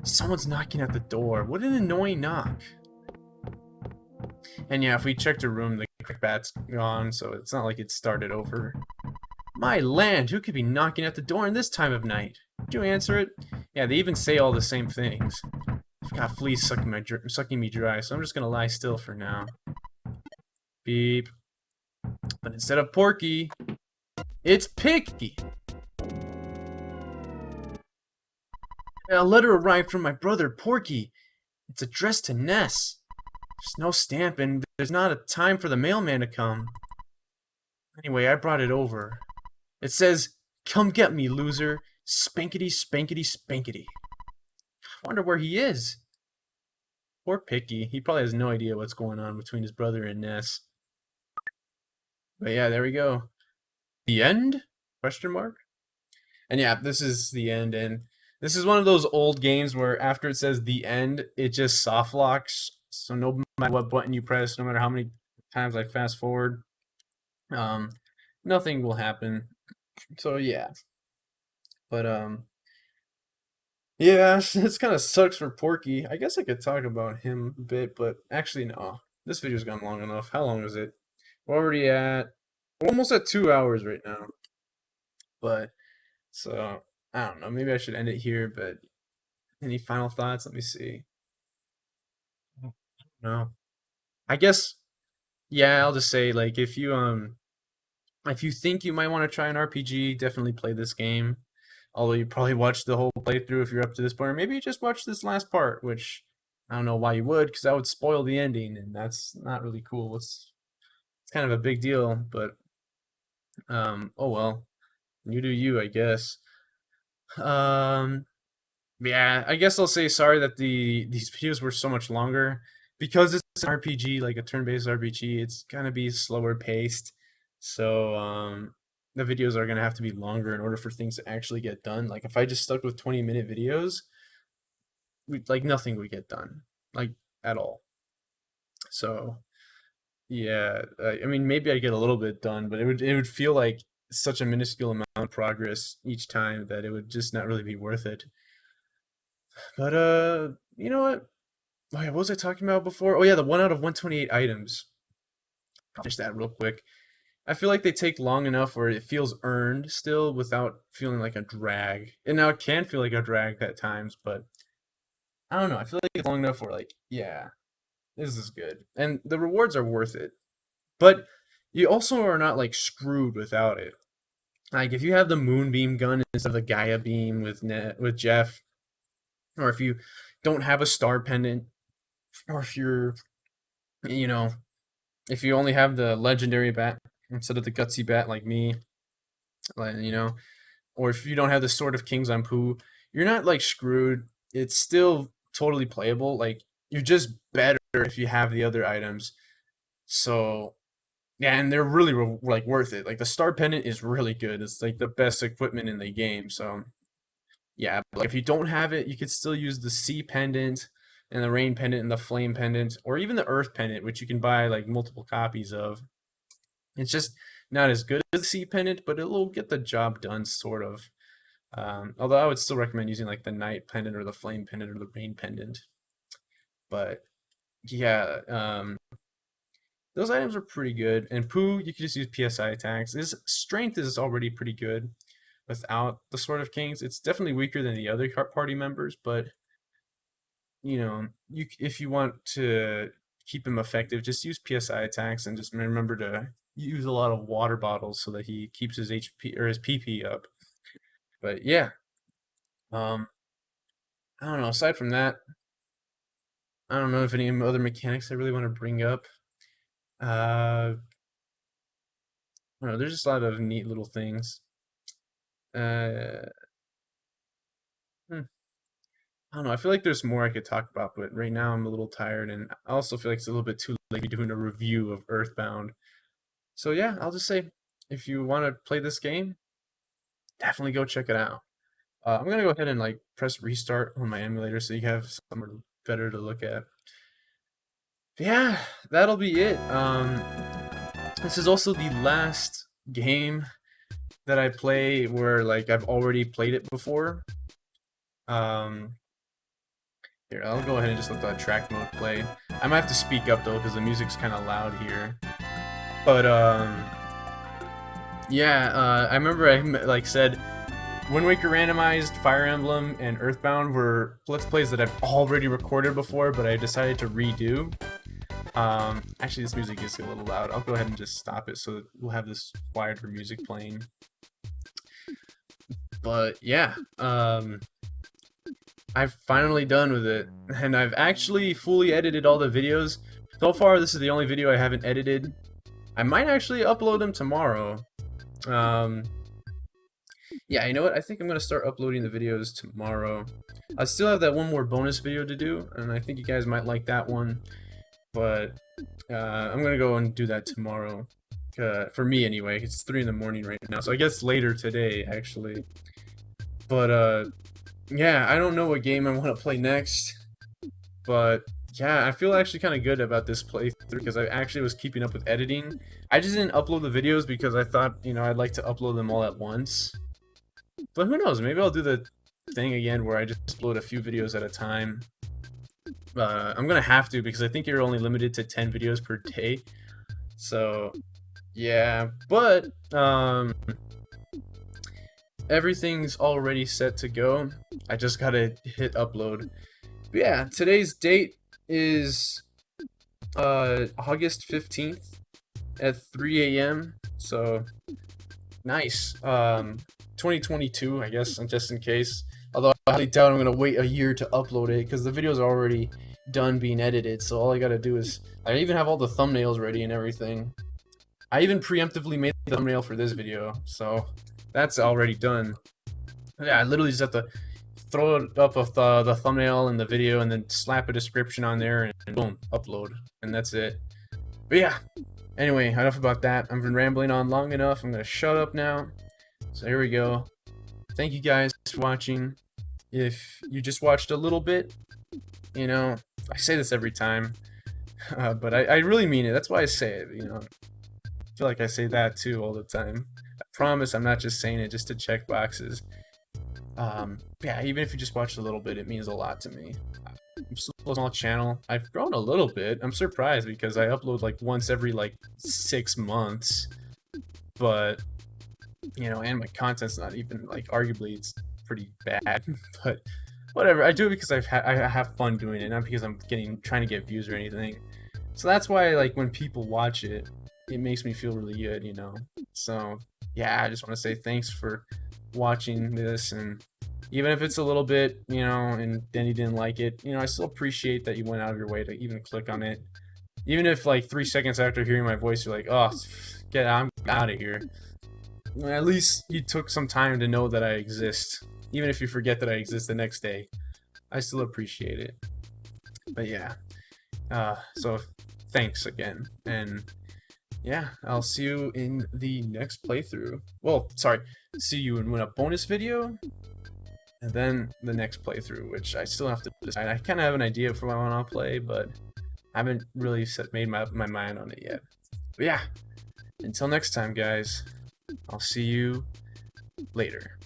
Someone's knocking at the door. What an annoying knock. And yeah, if we check the room, the bat's gone, so it's not like it started over. My land, who could be knocking at the door in this time of night? Did you answer it? Yeah, they even say all the same things. I've got fleas sucking me dry, so I'm just gonna lie still for now. Beep. But instead of Porky, it's Picky. A letter arrived from my brother, Porky. It's addressed to Ness. There's no stamp, and there's not a time for the mailman to come. Anyway, I brought it over. It says, "Come get me, loser. Spankety, spankety, spankety." I wonder where he is. Poor Picky. He probably has no idea what's going on between his brother and Ness. But yeah, there we go. The end? Question mark? And yeah, this is the end, and this is one of those old games where after it says the end, it just soft locks. So no matter what button you press, no matter how many times I fast forward, um, nothing will happen. So yeah, but yeah, it's kind of sucks for Porky. I guess I could talk about him a bit, but actually no. This video's gone long enough. How long is it? We're almost at 2 hours right now. But so I don't know. Maybe I should end it here. But any final thoughts? Let me see. No. I guess yeah. I'll just say like if you think you might want to try an RPG, definitely play this game. Although you probably watched the whole playthrough if you're up to this point, or maybe you just watch this last part, which I don't know why you would, because that would spoil the ending, and that's not really cool. It's kind of a big deal, but oh well, you do you, I guess. Um, yeah, I guess I'll say sorry that these videos were so much longer because it's an RPG, like a turn-based RPG. It's gonna be slower paced, so the videos are gonna have to be longer in order for things to actually get done. Like if I just stuck with 20-minute videos, like nothing would get done, like at all. So yeah, I mean maybe I get a little bit done, but it would feel like such a minuscule amount of progress each time that it would just not really be worth it. But you know what? Oh, yeah, what was I talking about before? Oh yeah, the 1 out of 128 items. I'll finish that real quick. I feel like they take long enough where it feels earned still without feeling like a drag. And now it can feel like a drag at times, but I don't know. I feel like it's long enough where like, yeah, this is good. And the rewards are worth it. But you also are not like screwed without it. Like if you have the moonbeam gun instead of the Gaia beam with Jeff, or if you don't have a star pendant, or if you're, you know, if you only have the legendary bat instead of the gutsy bat like me, like or if you don't have the Sword of Kings on Pooh, you're not like screwed. It's still totally playable. Like you're just better if you have the other items. So yeah, and they're really like worth it. Like the star pendant is really good. It's like the best equipment in the game. So yeah, but like, if you don't have it, you could still use the sea pendant and the rain pendant and the flame pendant, or even the earth pendant, which you can buy like multiple copies of. It's just not as good as the sea pendant, but it'll get the job done, sort of. Although I would still recommend using like the night pendant or the flame pendant or the rain pendant. But yeah, those items are pretty good. And Pooh, you can just use PSI attacks. His strength is already pretty good without the Sword of Kings. It's definitely weaker than the other party members, but if you want to keep him effective, just use PSI attacks and just remember to use a lot of water bottles so that he keeps his HP or his PP up. But yeah, um, I don't know. Aside from that, I don't know if any other mechanics I really want to bring up. I don't know. There's just a lot of neat little things. Uh, hmm, I don't know. I feel like there's more I could talk about, but right now I'm a little tired, and I also feel like it's a little bit too late to be doing a review of EarthBound. So yeah, I'll just say, if you want to play this game, definitely go check it out. I'm gonna go ahead and like press restart on my emulator so you have somewhere better to look at. Yeah, that'll be it. This is also the last game that I play where like I've already played it before. Um, Here, I'll go ahead and just let the track mode play. I might have to speak up though because the music's kind of loud here. But yeah, I remember I like said Wind Waker Randomized, Fire Emblem, and EarthBound were Let's Plays that I've already recorded before, but I decided to redo. Actually, this music is a little loud. I'll go ahead and just stop it so that we'll have this quieter music playing. But yeah, I've finally done with it, and I've actually fully edited all the videos. So far, this is the only video I haven't edited. I might actually upload them tomorrow. Yeah, you know what? I think I'm gonna start uploading the videos tomorrow. I still have that one more bonus video to do, and I think you guys might like that one. But I'm gonna go and do that tomorrow. For me anyway, it's 3 in the morning right now, so I guess later today actually. But yeah, I don't know what game I want to play next, but yeah, I feel actually kind of good about this playthrough because I actually was keeping up with editing. I just didn't upload the videos because I thought, you know, I'd like to upload them all at once. But who knows, maybe I'll do the thing again where I just upload a few videos at a time. I'm gonna have to because I think you're only limited to 10 videos per day. So, yeah, but everything's already set to go. I just gotta hit upload. But yeah, today's date is August 15th at 3 a.m. So nice. 2022, I guess, just in case. Although I highly doubt I'm gonna wait a year to upload it because the video's already done being edited. So all I gotta do is I even have all the thumbnails ready and everything. I even preemptively made the thumbnail for this video, so that's already done. Yeah, I literally just have to throw it up of the thumbnail and the video and then slap a description on there and boom, upload. And that's it. But yeah, anyway, enough about that. I've been rambling on long enough. I'm going to shut up now. So here we go. Thank you guys for watching. If you just watched a little bit, you know, I say this every time, but I really mean it. That's why I say it, you know. I feel like I say that too all the time. I promise I'm not just saying it just to check boxes. Yeah, even if you just watched a little bit, it means a lot to me. I'm still a small channel. I've grown a little bit. I'm surprised because I upload like once every like 6 months. But, you know, and my content's not even like, arguably it's pretty bad. But whatever, I do it because I have fun doing it, not because I'm trying to get views or anything. So that's why, like, when people watch it, it makes me feel really good, you know. So yeah, I just want to say thanks for watching this, and even if it's a little bit, you know, and then you didn't like it, you know, I still appreciate that you went out of your way to even click on it. Even if like 3 seconds after hearing my voice you're like, oh, I'm out of here. At least you took some time to know that I exist. Even if you forget that I exist the next day, I still appreciate it. But yeah, so thanks again, and yeah, I'll see you in the next playthrough. Well, sorry, see you in a bonus video, and then the next playthrough, which I still have to decide. I kind of have an idea for what I want to play, but I haven't really made my mind on it yet. But yeah, until next time, guys, I'll see you later.